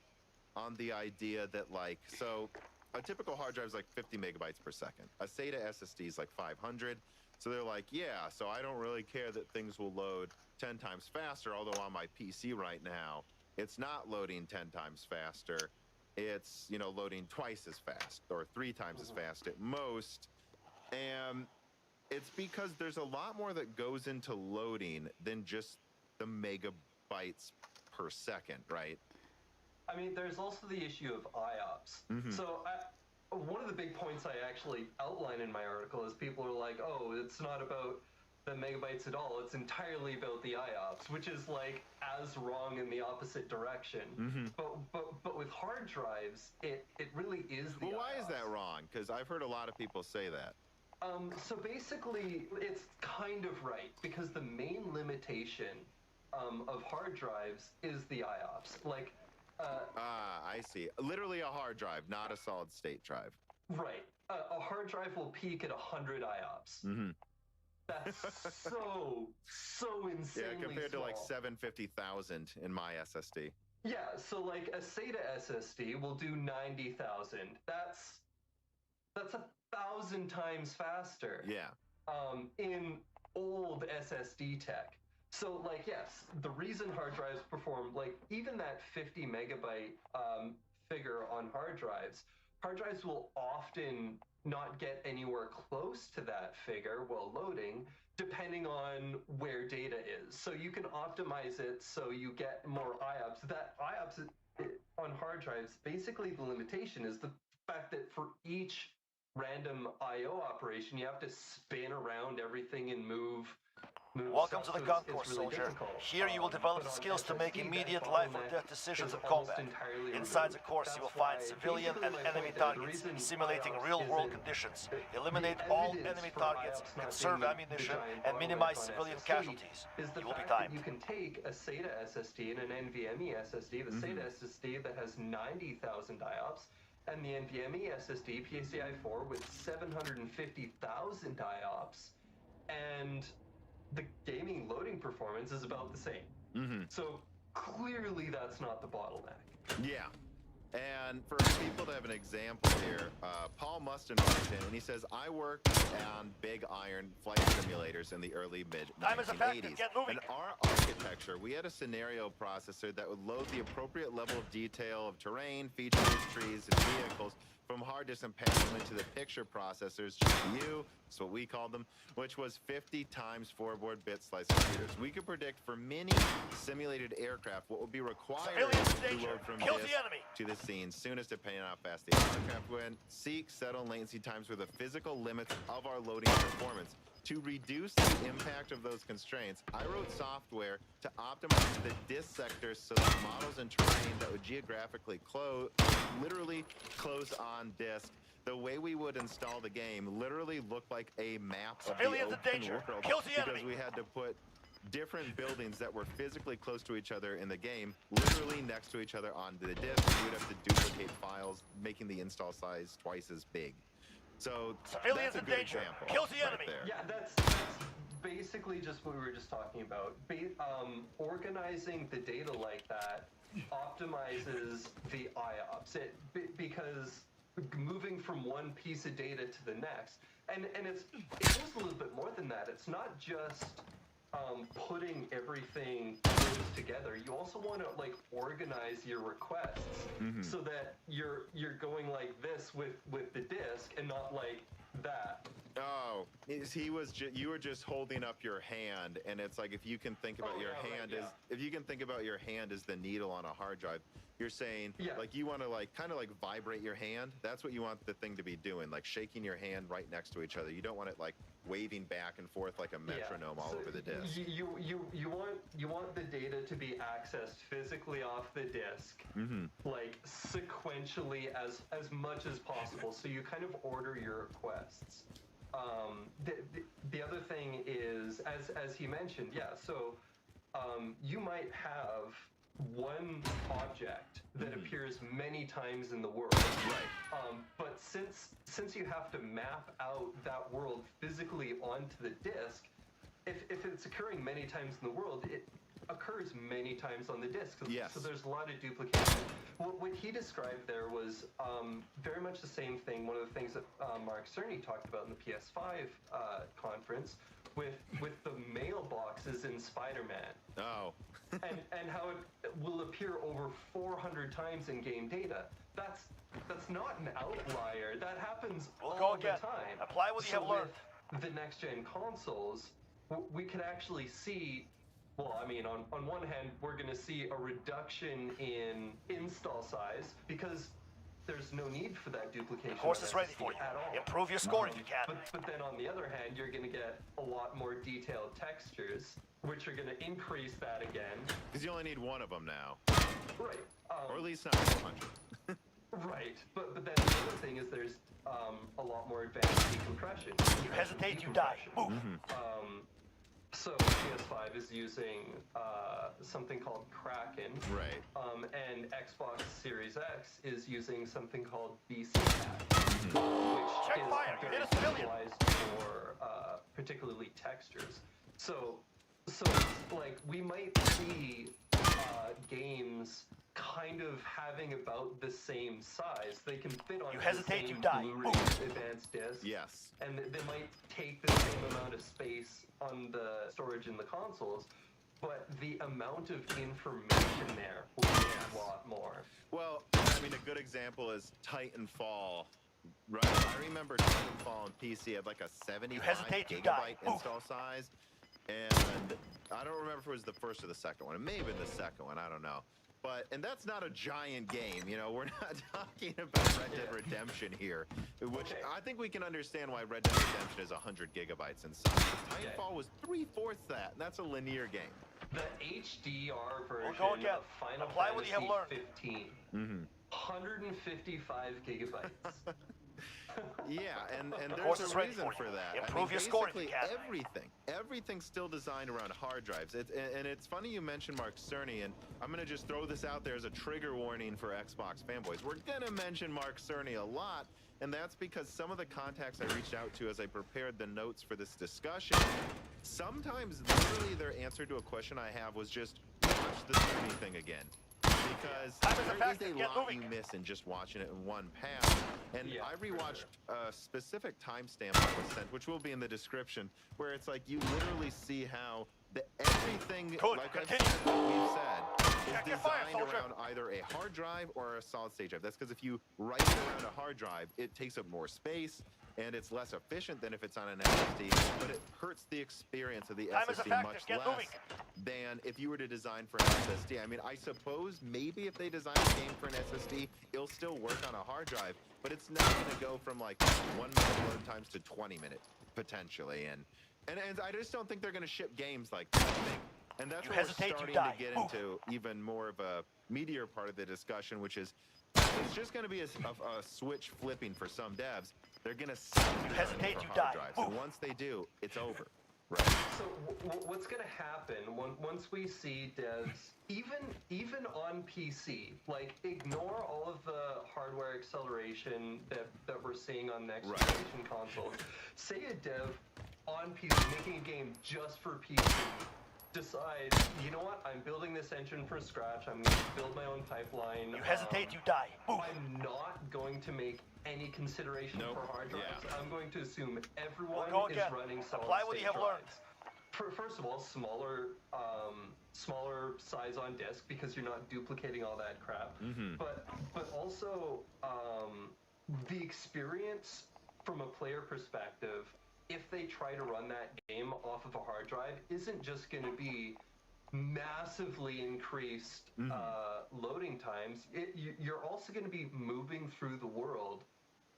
on the idea that, like, so a typical hard drive is like 50 megabytes per second. A SATA SSD is like 500. So they're like, yeah, so I don't really care that things will load 10 times faster, although on my PC right now, it's not loading 10 times faster. It's, loading twice as fast or 3 times as fast at most. And it's because there's a lot more that goes into loading than just the megabytes per second, right? I mean, there's also the issue of IOPS. So one of the big points I actually outline in my article is people are like, oh, it's not about the megabytes at all. It's entirely about the IOPS, which is like as wrong in the opposite direction. But with hard drives, it really is the Well, why IOPS. is that wrong? Because I've heard a lot of people say that. So basically, it's kind of right, because the main limitation of hard drives is the IOPS. Like, I see. Literally a hard drive, not a solid state drive. right. A hard drive will peak at 100 IOPS. That's so insanely Yeah, compared to like small. 750,000 in my SSD. Yeah, so like a SATA SSD will do 90,000. That's 1,000 times faster. Yeah. In old SSD tech. So like, yes, the reason hard drives perform, like even that 50 megabyte figure on hard drives will often not get anywhere close to that figure while loading, depending on where data is. So you can optimize it so you get more IOPS. That IOPS on hard drives, basically the limitation is the fact that for each random IO operation, you have to spin around everything and move Welcome to stuff, the so it's concourse, really soldier. difficult. Here you will develop But the on skills to make SSD, immediate that life or bottleneck death decisions is in almost combat. entirely Inside the removed. course, you will That's find why civilian basically and my enemy point is the targets, reason simulating IOPS real-world isn't- conditions. the Eliminate all evidence enemy for targets, IOPS not conserve being the ammunition, giant and minimize bottleneck on civilian SSD casualties. is the You will be fact that timed. you can take a SATA SSD and an NVMe SSD, the SATA SSD that has 90,000 IOPS, and the NVMe SSD PCI 4 with 750,000 IOPS, and the gaming loading performance is about the same. So clearly that's not the bottleneck. Yeah. And for people to have an example here, Paul Mustin writes in, and he says, I worked on big iron flight simulators in the early Time is effective. mid-1980s. Get moving. In our architecture, we had a scenario processor that would load the appropriate level of detail of terrain, features, trees, and vehicles from hard disk and pass them into the picture processors, GPU, that's what we called them, which was 50 times 4-board bit slice computers. We could predict for many simulated aircraft what would be required Civilians in to danger. load from Kills disk the enemy. to the scene soonest, depending on how fast the aircraft went. Seek, settle latency times were the physical limits of our loading performance. To reduce the impact of those constraints, I wrote software to optimize the disk sectors so that models and terrain that would geographically literally close on disk. The way we would install the game literally looked like a map of the Civilians in open danger. world Kills the because enemy. we had to put different buildings that were physically close to each other in the game, literally next to each other onto the disk. We'd have to duplicate files, making the install size twice as big. So Civilians that's a in good danger. example. Kills the right enemy. there. Yeah, that's basically just what we were just talking about. Organizing the data like that optimizes the IOPS. Because moving from one piece of data to the next, and it goes a little bit more than that. It's not just putting everything close together. You also want to like organize your requests so that you're going like this with the disk and not like that. Oh, you were just holding up your hand, and it's like if you can think about your hand if you can think about your hand as the needle on a hard drive, you're saying like you want to like kind of like vibrate your hand. That's what you want the thing to be doing, like shaking your hand right next to each other. You don't want it like waving back and forth like a metronome all over the disk. You want the data to be accessed physically off the disk, like sequentially as much as possible. So you kind of order your requests. The other thing is, as he mentioned, so you might have one object that appears many times in the world. Right. But since you have to map out that world physically onto the disk, if it's occurring many times in the world, it occurs many times on the disk. Yes. So there's a lot of duplication. What he described there was very much the same thing. One of the things that Mark Cerny talked about in the PS5 conference with the mailboxes in Spider-Man. Oh. and how it will appear over 400 times in game data. That's not an outlier. That happens all the time. Apply what you have learned. With the next-gen consoles, we could actually see. Well, I mean, on one hand, we're going to see a reduction in install size because there's no need for that duplication. Of course, it's ready for you. At all. Improve your score if you can. But then on the other hand, you're going to get a lot more detailed textures, which are going to increase that again. Because you only need one of them now. Right. Or at least not 400. Right. But then the other thing is there's a lot more advanced decompression. You hesitate, you die. Move. So PS5 is using something called Kraken. Right. And Xbox Series X is using something called BCAT, which Check is fire. You very hit a civilian. specialized for particularly textures. So like we might see games kind of having about the same size. They can fit on You hesitate, the same you die. Blu-ray Move. advanced disc. Yes. And they might take the same amount of space on the storage in the consoles, but the amount of information there will be a lot more. Well, I mean, a good example is Titanfall. Right? I remember Titanfall on PC had like a 75 hesitate, you die. gigabyte install size. And I don't remember if it was the first or the second one. It may have been the second one. I don't know. And that's not a giant game, you know. We're not talking about Red Dead Redemption here, which I think we can understand why Red Dead Redemption is 100 gigabytes in size. Titanfall was 3/4 that, and that's a linear game. The HDR version go again. of Final Apply what you have Fantasy learned. 15, 155 gigabytes. Yeah, and course there's it's a ready reason for you. for that. Improve your score if you basically can. everything's still designed around hard drives. And it's funny you mentioned Mark Cerny, and I'm going to just throw this out there as a trigger warning for Xbox fanboys. We're going to mention Mark Cerny a lot, and that's because some of the contacts I reached out to as I prepared the notes for this discussion, sometimes literally their answer to a question I have was just, watch the Cerny thing again. Because there is a lot you miss in just watching it in one pass. And I rewatched a specific timestamp that was sent, which will be in the description, where it's like you literally see how everything, like we've said, Check your is fire, designed soldier. around either a hard drive or a solid state drive. That's because if you write it around a hard drive, it takes up more space and it's less efficient than if it's on an SSD, but it hurts the experience of the Time is a SSD factor. much Get less moving. than if you were to design for an SSD. I mean, I suppose maybe if they design a game for an SSD, it'll still work on a hard drive, but it's not going to go from like 1 minute load times to 20 minutes potentially. And I just don't think they're going to ship games like that. I think. And that's You where we're hesitate, you starting die. to get Move. into even more of a meatier part of the discussion, which is it's just going to be a switch flipping for some devs. They're going to stop hesitate, for you hard die. drives. Move. And once they do, it's over. Right. So what's going to happen once we see devs, even on PC, like ignore all of the hardware acceleration that we're seeing on next generation consoles. Say a dev on PC making a game just for PC decides, you know what, I'm building this engine from scratch. I'm going to build my own pipeline. You hesitate, you die. Move. I'm not going to make any consideration for hard drives. Yeah. I'm going to assume everyone We'll go is again. running solid Apply what state you have learned. drives. First of all, smaller size on disk because you're not duplicating all that crap. But also the experience from a player perspective, if they try to run that game off of a hard drive, isn't just going to be massively increased loading times. You're also going to be moving through the world,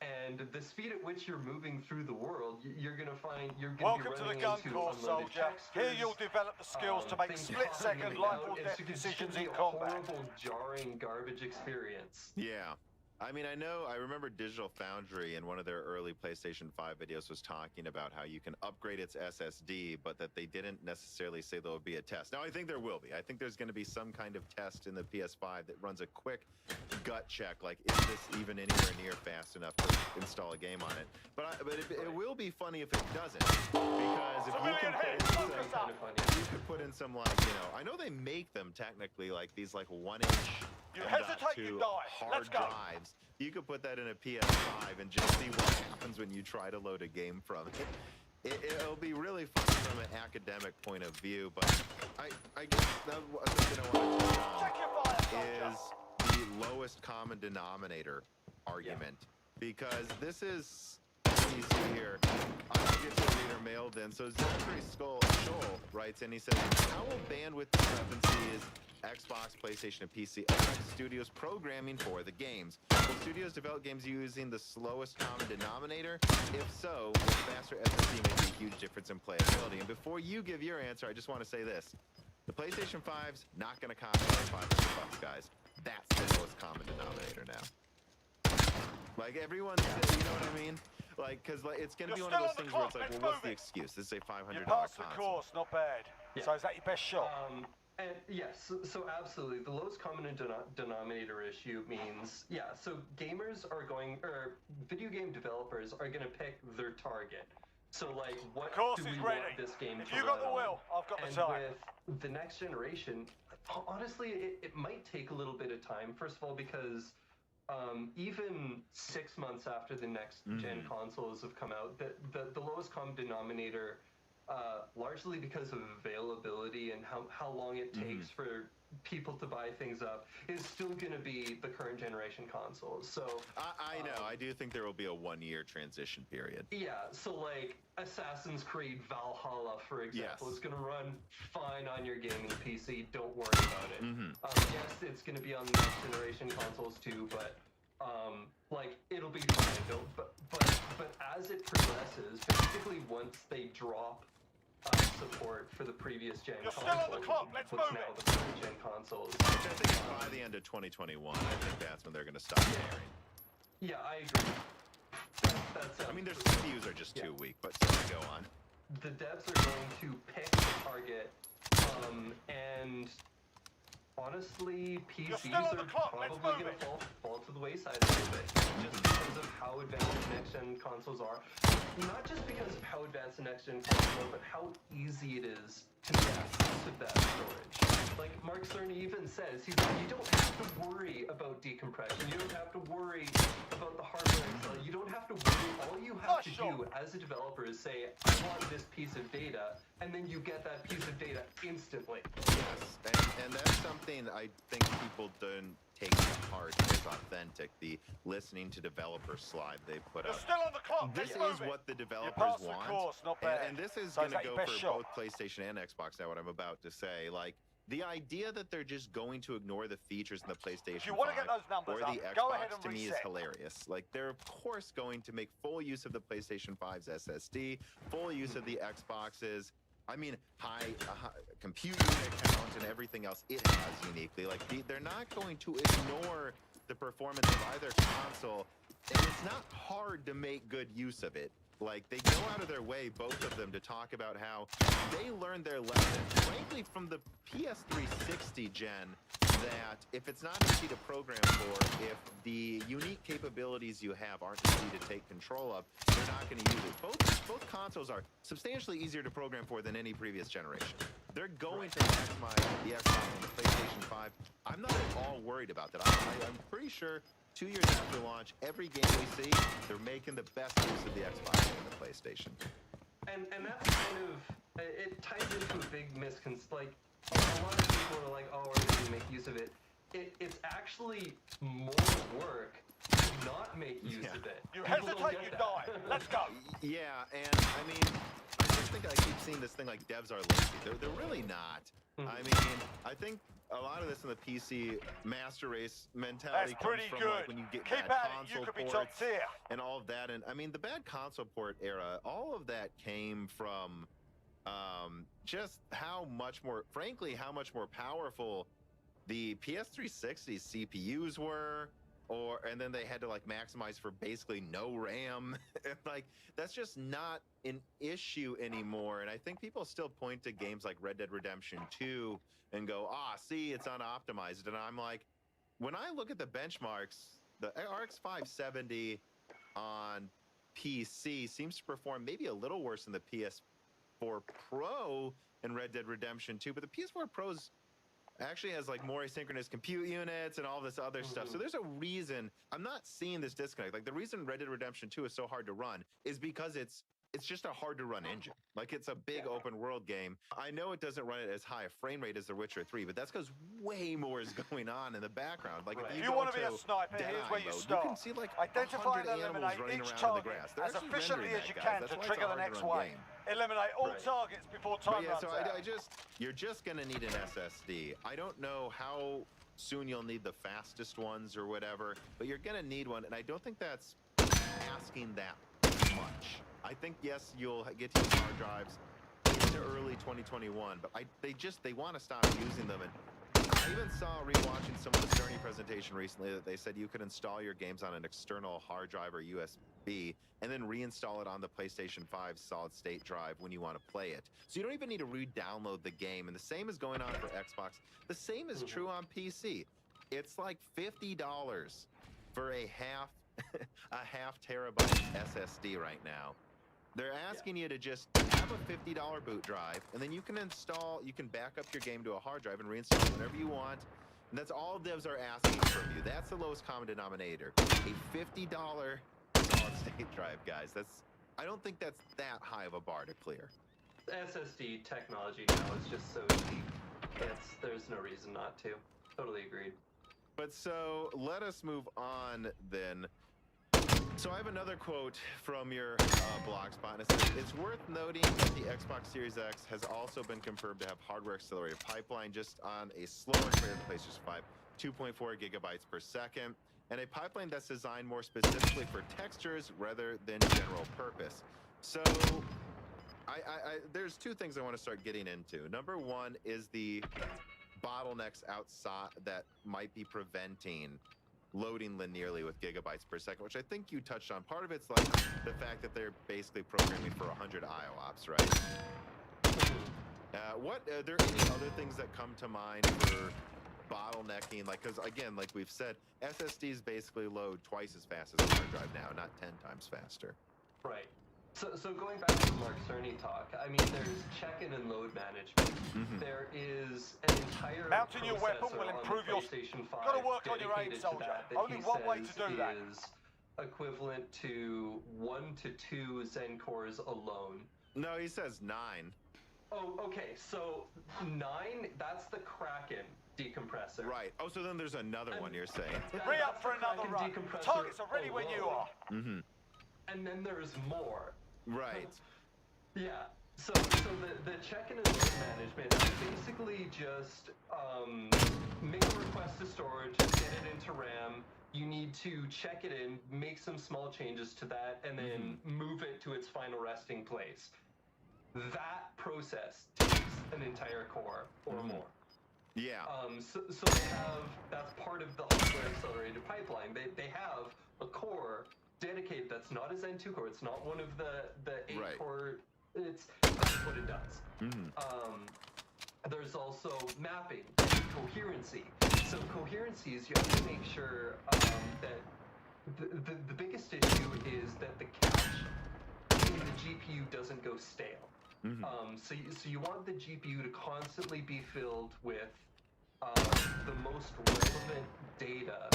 and the speed at which you're moving through the world, you're going to find you're going to be Welcome to running the gun into course, unloaded soldier. Here textures, you'll develop the skills to make things split-second popping life out. or death It's decisions gonna in be a combat. horrible, jarring, garbage experience. Yeah. I mean, I remember Digital Foundry in one of their early PlayStation 5 videos was talking about how you can upgrade its SSD, but that they didn't necessarily say there would be a test. Now, I think there will be. I think there's going to be some kind of test in the PS5 that runs a quick gut check, like, is this even anywhere near fast enough to install a game on it? But it will be funny if it doesn't, because if you can put in some, like, you know, I know they make them technically like these like 1-inch You hesitate, you die. hard Let's go. drives. You could put that in a PS5 and just see what happens when you try to load a game from it. It'll be really fun from an academic point of view, but I guess something I want to touch Check your fire, on soldier. is the lowest common denominator argument, because this is, you see here, I'll get to reader mail then. So Zachary Scholl writes, and he says, how will bandwidth discrepancies Xbox, PlayStation, and PC affect studios' programming for the games? Will studios develop games using the slowest common denominator? If so, will faster SSD make a huge difference in playability? And before you give your answer, I just want to say this. The PlayStation 5's not going to cost $500, guys. That's the lowest common denominator now. Like, everyone's, you know what I mean? Like, because like, it's going to be one of those things where it's like, well, what's the excuse? This is a $500 You passed the console. course, not bad. Yeah. So is that your best shot? And yes, so absolutely. The lowest common denominator issue means, yeah, so gamers are going, or video game developers are going to pick their target. So, like, what course do we is want ready. this game If to you got run the on? will, I've got the And time. with the next generation, honestly, it might take a little bit of time. First of all, because even 6 months after the next gen consoles have come out, the lowest common denominator, largely because of availability and how long it takes for people to buy things up, is still going to be the current generation consoles. So I know. I do think there will be a 1-year transition period. yeah, so like Assassin's Creed Valhalla, for example, Yes. is going to run fine on your gaming PC. Don't worry about it. Yes, it's going to be on the next generation consoles too, but like it'll be fine. But as it progresses, basically once they drop support for the previous gen You're still consoles, on the clock, let's what's move now it. the current gen consoles. Which I think is by the end of 2021. I think that's when they're going to stop caring. Yeah, I agree. That's I mean, their CPUs are just too weak, but still, go on. the devs are going to pick the target, and honestly, PCs still on the are clock, let's probably move going to fall to the wayside a little bit, just because of how advanced next-gen consoles are. Not just because of how advanced the next-gen consoles are, but how easy it is to make use of that storage. Like Mark Cerny even says, he's like, you don't have to worry about decompression. You don't have to worry about the hardware install. You don't have to worry. All you have to do as a developer is say, I want this piece of data, and then you get that piece of data instantly. Yes, and that's something saying I think people don't take to heart as authentic the listening to developer slide they put You're up. still on the clock. This Keep is moving. what the You developers passed the want, course, not bad. and this is So going to that your go best for shot? both PlayStation and Xbox. Now, what I'm about to say, like the idea that they're just going to ignore the features in the PlayStation If you want to 5 get those numbers or up, the Xbox, go ahead and to me, is reset. hilarious. Like they're of course going to make full use of the PlayStation 5's SSD, full use of the Xbox's. I mean, high compute unit count and everything else it has uniquely. Like they're not going to ignore the performance of either console, and it's not hard to make good use of it. Like they go out of their way, both of them, to talk about how they learned their lesson, frankly, from the PS360 gen, that if it's not easy to program for, if the unique capabilities you have aren't easy to take control of, they're not going to use it. Both consoles are substantially easier to program for than any previous generation. They're going to maximize the Xbox and the PlayStation 5. I'm not at all worried about that. I'm pretty sure 2 years after launch, every game we see, they're making the best use of the Xbox and the PlayStation. And that's kind of, it ties into a big like, a lot of people are like, oh, we're going to make use of it. It's actually more work to not make use of it. You People don't hesitate, get you that. die. Let's go. Yeah, and I mean, I just think I keep seeing this thing like devs are lazy. They're really not. I mean, I think a lot of this in the PC master race mentality That's comes pretty from good. like when you get Keep bad at it. console You could be top ports tier. and all of that. And I mean, the bad console port era, all of that came from just how much more, frankly, how much more powerful the PS360's CPUs were, and then they had to like maximize for basically no RAM. And like that's just not an issue anymore. And I think people still point to games like Red Dead Redemption 2 and go, see, it's unoptimized. And I'm like, when I look at the benchmarks, the RX 570 on PC seems to perform maybe a little worse than the PS4 Pro in Red Dead Redemption 2, but the PS4 Pro's actually has like more asynchronous compute units and all this other stuff. So there's a reason I'm not seeing this disconnect. Like the reason Red Dead Redemption 2 is so hard to run is because it's just a hard to run engine. Like it's a big open world game. I know it doesn't run at as high a frame rate as The Witcher 3, but that's because way more is going on in the background. Like if If you go want to be a to sniper, Dead here's Eye where you mode, start. You can see like Identify and 100 animals eliminate running each around in the target grass. They're as actually efficiently rendering as you that, can guys. to That's why it's trigger a the hard next to run wave. game. Eliminate all Right. targets before But time yeah, runs so out. you're just gonna need an SSD. I don't know how soon you'll need the fastest ones or whatever, but you're gonna need one, and I don't think that's asking that much. I think yes, you'll get to use hard drives into early 2021, but they want to stop using them. And I even saw rewatching some of the Sony presentation recently that they said you could install your games on an external hard drive or USB and then reinstall it on the PlayStation 5 solid state drive when you want to play it. So you don't even need to re-download the game. And the same is going on for Xbox. The same is true on PC. It's like $50 for a half terabyte SSD right now. They're asking you to just have a $50 boot drive, and then you can back up your game to a hard drive and reinstall it whenever you want. And that's all devs are asking from you. That's the lowest common denominator. A $50 solid state drive, guys. I don't think that's that high of a bar to clear. SSD technology now is just so cheap. There's no reason not to. Totally agreed. But so let us move on then. So I have another quote from your blog spot, and it says, it's worth noting that the Xbox Series X has also been confirmed to have hardware accelerated pipeline just on a slower compared to PlayStation 5, 2.4 gigabytes per second, and a pipeline that's designed more specifically for textures rather than general purpose. So there's two things I want to start getting into. Number one is the bottlenecks outside that might be preventing loading linearly with gigabytes per second, which I think you touched on. Part of it's like the fact that they're basically programming for 100 IOPS, right? Are there any other things that come to mind for bottlenecking? Like, because again, like we've said, SSDs basically load twice as fast as a hard drive now, not 10 times faster. Right. So going back to the Mark Cerny talk, I mean, there's check-in and load management. There is an entire Mounting your weapon will processor improve on the your... PlayStation 5 Gotta work on your aim, dedicated to soldier. that Only he one way to says do that. is equivalent to 1 to 2 Zen cores alone. No, he says 9. Oh, okay. So 9, that's the Kraken. decompressor. Right. Oh, so then there's another one you're saying. Re up for another run. Targets are ready when you are. Mm-hmm. And then there's more. Right. Yeah. So the check-in and load management is basically just make a request to storage, get it into RAM. You need to check it in, make some small changes to that, and then move it to its final resting place. That process takes an entire core or more. Yeah. So they have, that's part of the hardware accelerated pipeline. They have a core dedicated that's not a Zen 2 core. It's not one of the 8 core. That's what it does. There's also mapping and coherency. So coherency is you have to make sure that the biggest issue is that the cache in the GPU doesn't go stale. So you want the GPU to constantly be filled with the most relevant data.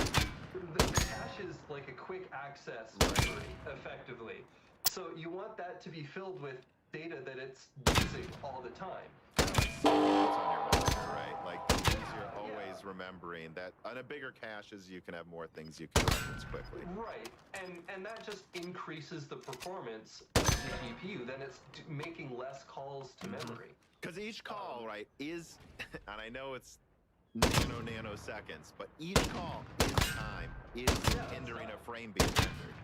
The cache is like a quick access memory, effectively. So you want that to be filled with data that it's using all the time. It's on your monitor, right? Like things you're always remembering. That on a bigger caches, you can have more things you can reference quickly. Right, and that just increases the performance of the GPU. Then it's making less calls to memory. Because each call, right, is, and I know it's nanoseconds, but each call is time, is hindering a frame being rendered.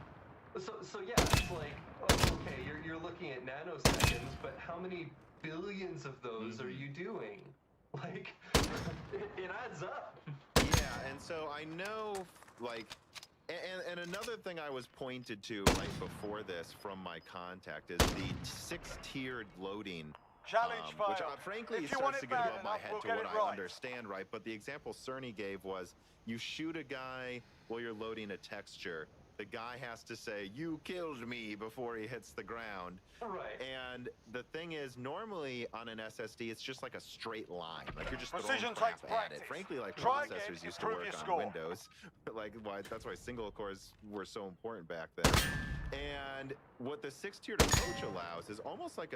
So yeah, it's like, okay, you're looking at nanoseconds, but how many billions of those are you doing? Like, it adds up. Yeah, and so I know, like, and another thing I was pointed to right before this from my contact is the 6-tiered loading. Challenge Which failed. frankly If you starts want to it get bad above my enough, head we'll to get what it I right. understand, right? But the example Cerny gave was you shoot a guy while you're loading a texture. The guy has to say, "You killed me," before he hits the ground. Right. And the thing is, normally on an SSD, it's just like a straight line. Like you're just Precision throwing takes crap at it. practice. Frankly, like Try again, processors used to improve work your on score. Windows. Like that's why single cores were so important back then. And what the 6-tiered approach allows is almost like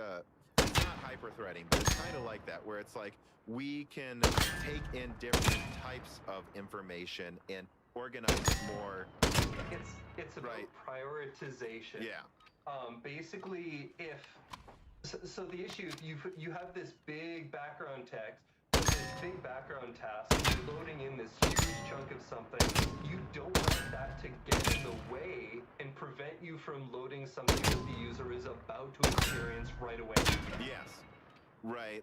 it's not hyper-threading, but it's kind of like that, where it's like we can take in different types of information and organize it more. It's about prioritization. Yeah. Basically, so the issue is you have this big background text, this big background task, you're loading in this huge chunk of something. You don't want that to get in the way and prevent you from loading something that the user is about to experience right away. Yes. Right.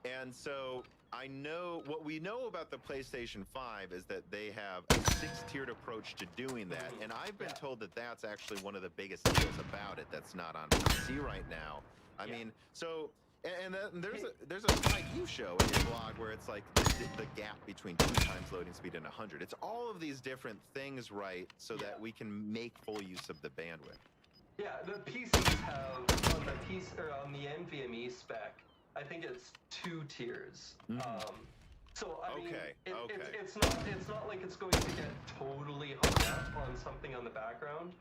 And so I know what we know about the PlayStation 5 is that they have a 6-tiered approach to doing that. And I've been told that that's actually one of the biggest deals about it that's not on PC right now. I mean, so, and then there's a slide you show in your blog where it's like the gap between 2 times loading speed and 100. It's all of these different things, right, so that we can make full use of the bandwidth. Yeah, the PCs have on the NVMe spec, I think it's 2 tiers. So I mean, it's not like it's going to get totally hung up on something on the background,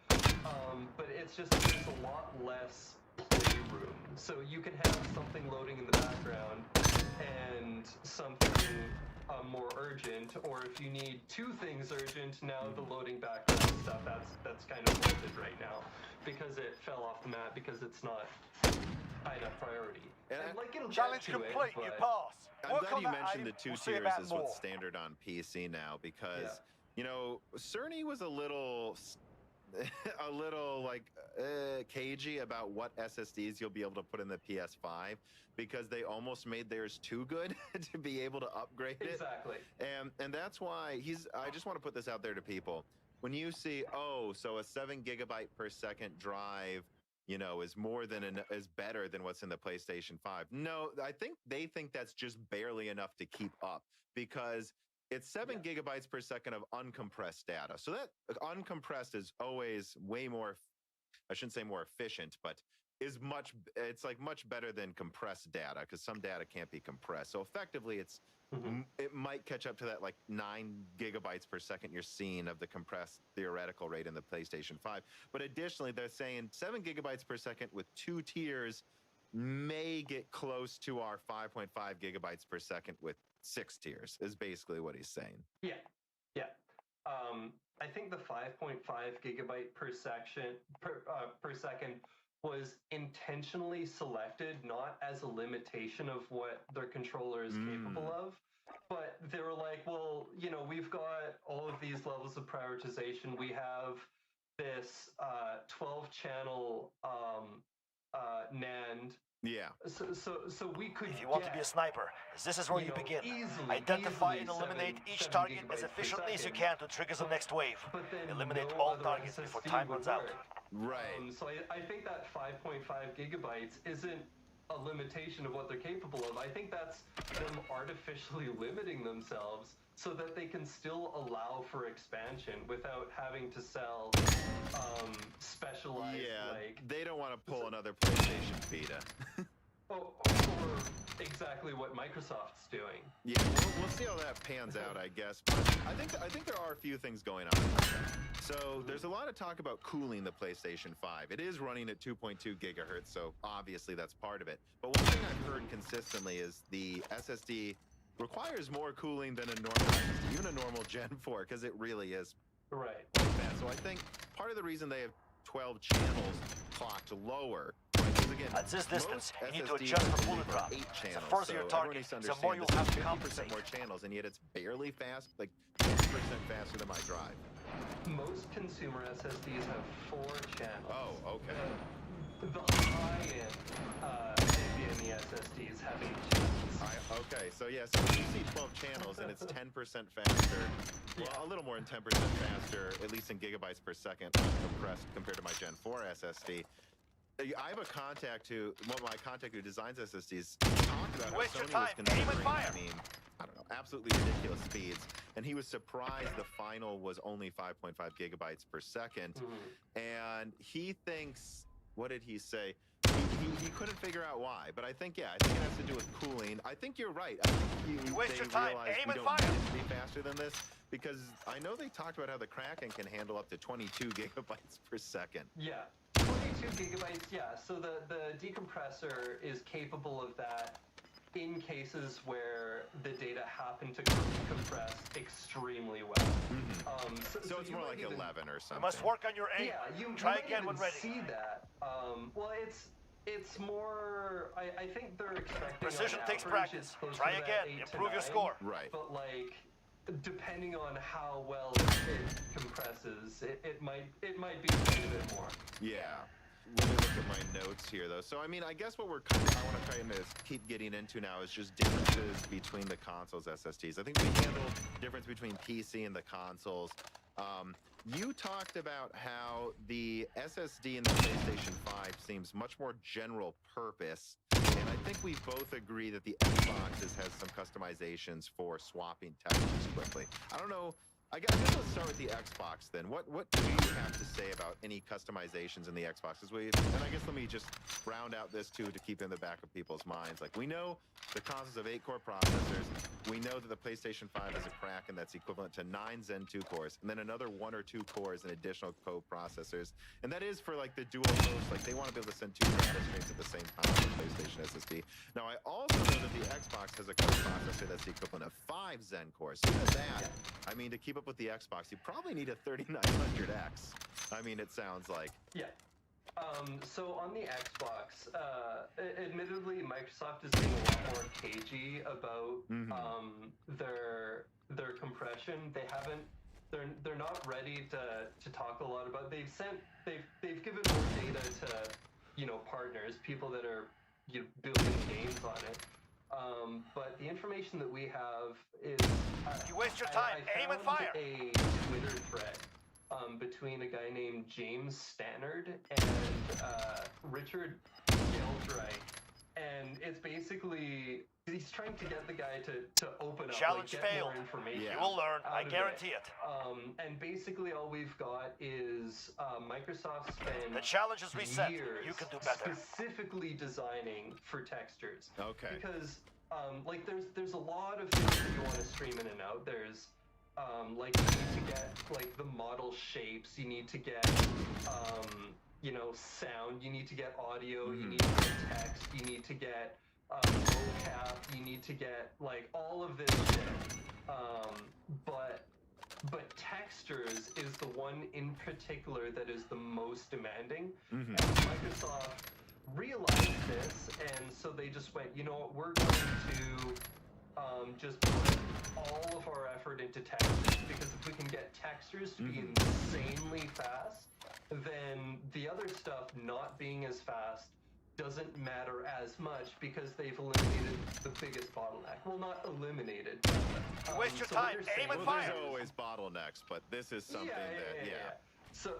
but it's just there's a lot less playroom. So you can have something loading in the background and something more urgent, or if you need 2 things urgent, now the loading background stuff that's kind of halted right now because it fell off the map because it's not high enough priority. And like it'll Challenge get to complete, it, you but pass. I'm Work glad on you that mentioned aim, the 2 we'll see tiers about is more. what's standard on PC now because, you know, Cerny was a little like cagey about what SSDs you'll be able to put in the PS5 because they almost made theirs too good to be able to upgrade it. Exactly. And that's why I just want to put this out there to people. When you see, so a 7 gigabyte per second drive, you know, is better than what's in the PlayStation 5. No, I think they think that's just barely enough to keep up because it's 7 gigabytes per second of uncompressed data. So that uncompressed is always way more, I shouldn't say more efficient, but it's like much better than compressed data because some data can't be compressed. So effectively it might catch up to that like 9 gigabytes per second you're seeing of the compressed theoretical rate in the PlayStation 5. But additionally, they're saying 7 gigabytes per second with 2 tiers may get close to our 5.5 gigabytes per second with 6 tiers is basically what he's saying. Yeah. I think the 5.5 gigabyte per second was intentionally selected not as a limitation of what their controller is capable of, but they were like, well, you know, we've got all of these levels of prioritization. We have this 12-channel NAND. Yeah. So we could. If you want to be a sniper, this is where you begin. Identify and eliminate each target as efficiently as you can to trigger the next wave. Eliminate all targets before time runs out. Right. So I think that 5.5 gigabytes isn't a limitation of what they're capable of. I think that's them artificially limiting themselves so that they can still allow for expansion without having to sell specialized. Yeah, like they don't want to pull another PlayStation Vita. or exactly what Microsoft's doing. Yeah, we'll see how that pans out, I guess. But I think there are a few things going on. So there's a lot of talk about cooling the PlayStation 5. It is running at 2.2 gigahertz, so obviously that's part of it. But one thing I've heard consistently is the SSD requires more cooling than a normal SSD, even a normal Gen 4, because it really is Right. like that. So I think part of the reason they have 12 channels clocked lower. Because again, At this distance, you need to SSDs adjust the are bullet drop. 8 The channels, further so your everyone target, needs to the more understand you'll this have is to 50% compensate. more channels, and yet it's barely fast, like 50% faster than my drive. Most consumer SSDs have 4 channels. Oh, okay. The high-end NVMe SSDs have 8 channels. Okay, so yeah, so you see 12 channels and it's 10% faster. Well, a little more than 10% faster, at least in gigabytes per second compressed compared to my Gen 4 SSD. I have a contact who designs SSDs, talked about how Waste your Sony was time. Aim and considering, fire. I mean, I don't know, absolutely ridiculous speeds. And he was surprised the final was only 5.5 gigabytes per second. And he thinks, what did he say? He couldn't figure out why, but I think, yeah, I think it has to do with cooling. I think you're right. I think You waste they your time. realized Aim we and don't fire. need it to be faster than this, because I know they talked about how the Kraken can handle up to 22 gigabytes per second. Yeah. 22 gigabytes, yeah. So the decompressor is capable of that in cases where the data happen to compress extremely well. So it's you more might like even, 11 or You something. must work on your aim. Yeah, you Try might again even when ready. see that. Well, it's more. I think they're expecting Precision on takes average practice. it's closer Try to that again. 8 to Improve your 9, score. Right. But like, depending on how well it compresses, it might be a bit more. Yeah. Let me look at my notes here, though. So, I mean, I guess what I want to try to keep getting into now is just differences between the consoles SSDs. I think we handled difference between PC and the consoles. You talked about how the SSD in the PlayStation 5 seems much more general purpose, and I think we both agree that the Xboxes has some customizations for swapping textures quickly. I don't know. I guess let's start with the Xbox then. What do you have to say about any customizations in the Xbox? And I guess let me just round out this too to keep in the back of people's minds. Like, we know the consoles have 8-core processors. We know that the PlayStation 5 has a Kraken that's equivalent to 9 Zen 2 cores, and then another 1 or 2 cores and additional co-processors. And that is for like the dual host. Like, they want to be able to send 2 data streams at the same time on the PlayStation SSD. Now, I also know that the Xbox has a co-processor that's the equivalent of 5 Zen cores. So even that, I mean, to keep up with the Xbox, you probably need a 3900X. I mean, it sounds like. Yeah. So on the Xbox, admittedly, Microsoft is being a lot more cagey about their compression. They're not ready to talk a lot about. They've given more data to partners, people that are building games on it. But the information that we have is You waste your time. I Aim and found fire. a Twitter thread between a guy named James Stannard and Richard Geldright, and it's basically he's trying to get the guy to open up, Challenge get failed. more information. You will learn. I out of guarantee it. And basically all we've got is Microsoft spent The challenge is reset. years You can do better. specifically designing for textures. Okay. Because like there's a lot of things that you want to stream in and out. There's like you need to get like the model shapes, you need to get sound, you need to get audio, you need to get text, you need to get mocap, you need to get like all of this shit. But textures is the one in particular that is the most demanding. Mm-hmm. And Microsoft realized this, and so they just went, you know what, we're going to just put all of our effort into textures, because if we can get textures to be insanely fast, then the other stuff not being as fast doesn't matter as much, because they've eliminated the biggest bottleneck. Well, not eliminated. You waste your so what time. they're Aim and saying Well, fire. there's always bottlenecks, but this is something that. So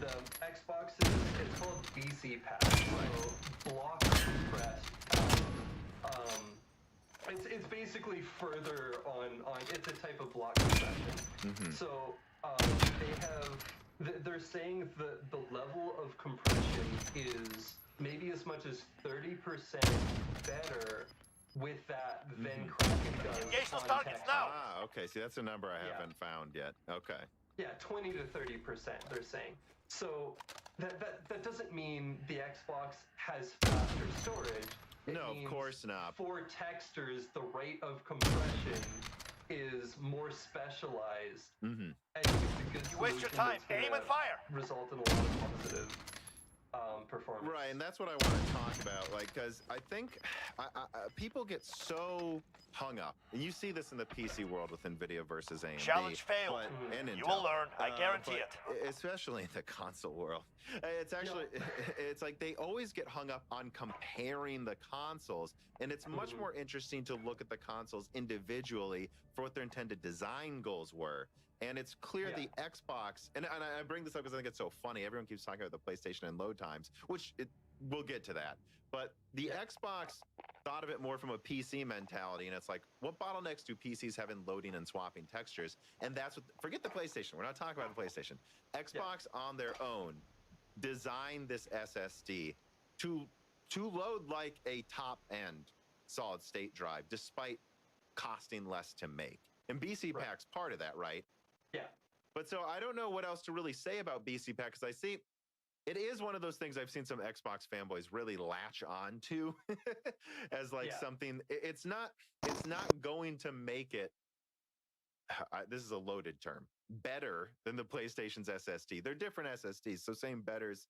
the Xbox it's called BC Pass, so block compressed. It's basically further on. It's a type of block compression. So they're saying the level of compression is maybe as much as 30% better with that than Kraken does. Engage those on targets text. now. Ah, okay. See, that's a number I haven't found yet. Okay. Yeah, 20 to 30%, they're saying. So that doesn't mean the Xbox has faster storage. It No, of means course not. For textures, the rate of compression is more specialized. Mm-hmm. I think it's a good You waste your solution time. that's Aim gonna and fire. result in a lot of positive performance. Right, and that's what I want to talk about, like, because I think people get so hung up, and you see this in the PC world with NVIDIA versus AMD. Challenge failed. And You Intel. will learn. I guarantee but it. Especially in the console world. It's actually, it's like they always get hung up on comparing the consoles, and it's much more interesting to look at the consoles individually for what their intended design goals were. And it's clear the Xbox, and I bring this up because I think it's so funny. Everyone keeps talking about the PlayStation and load times, which we'll get to that. But the Xbox thought of it more from a PC mentality, and it's like, what bottlenecks do PCs have in loading and swapping textures? And that's what, forget the PlayStation. We're not talking about the PlayStation. Xbox on their own designed this SSD to load like a top-end solid-state drive, despite costing less to make. And BC Pack's part of that, right? Yeah. But so I don't know what else to really say about BC Pack, because I see it is one of those things I've seen some Xbox fanboys really latch on to as like something. It's not going to make it. This is a loaded term. Better than the PlayStation's SSD. They're different SSDs, so saying better is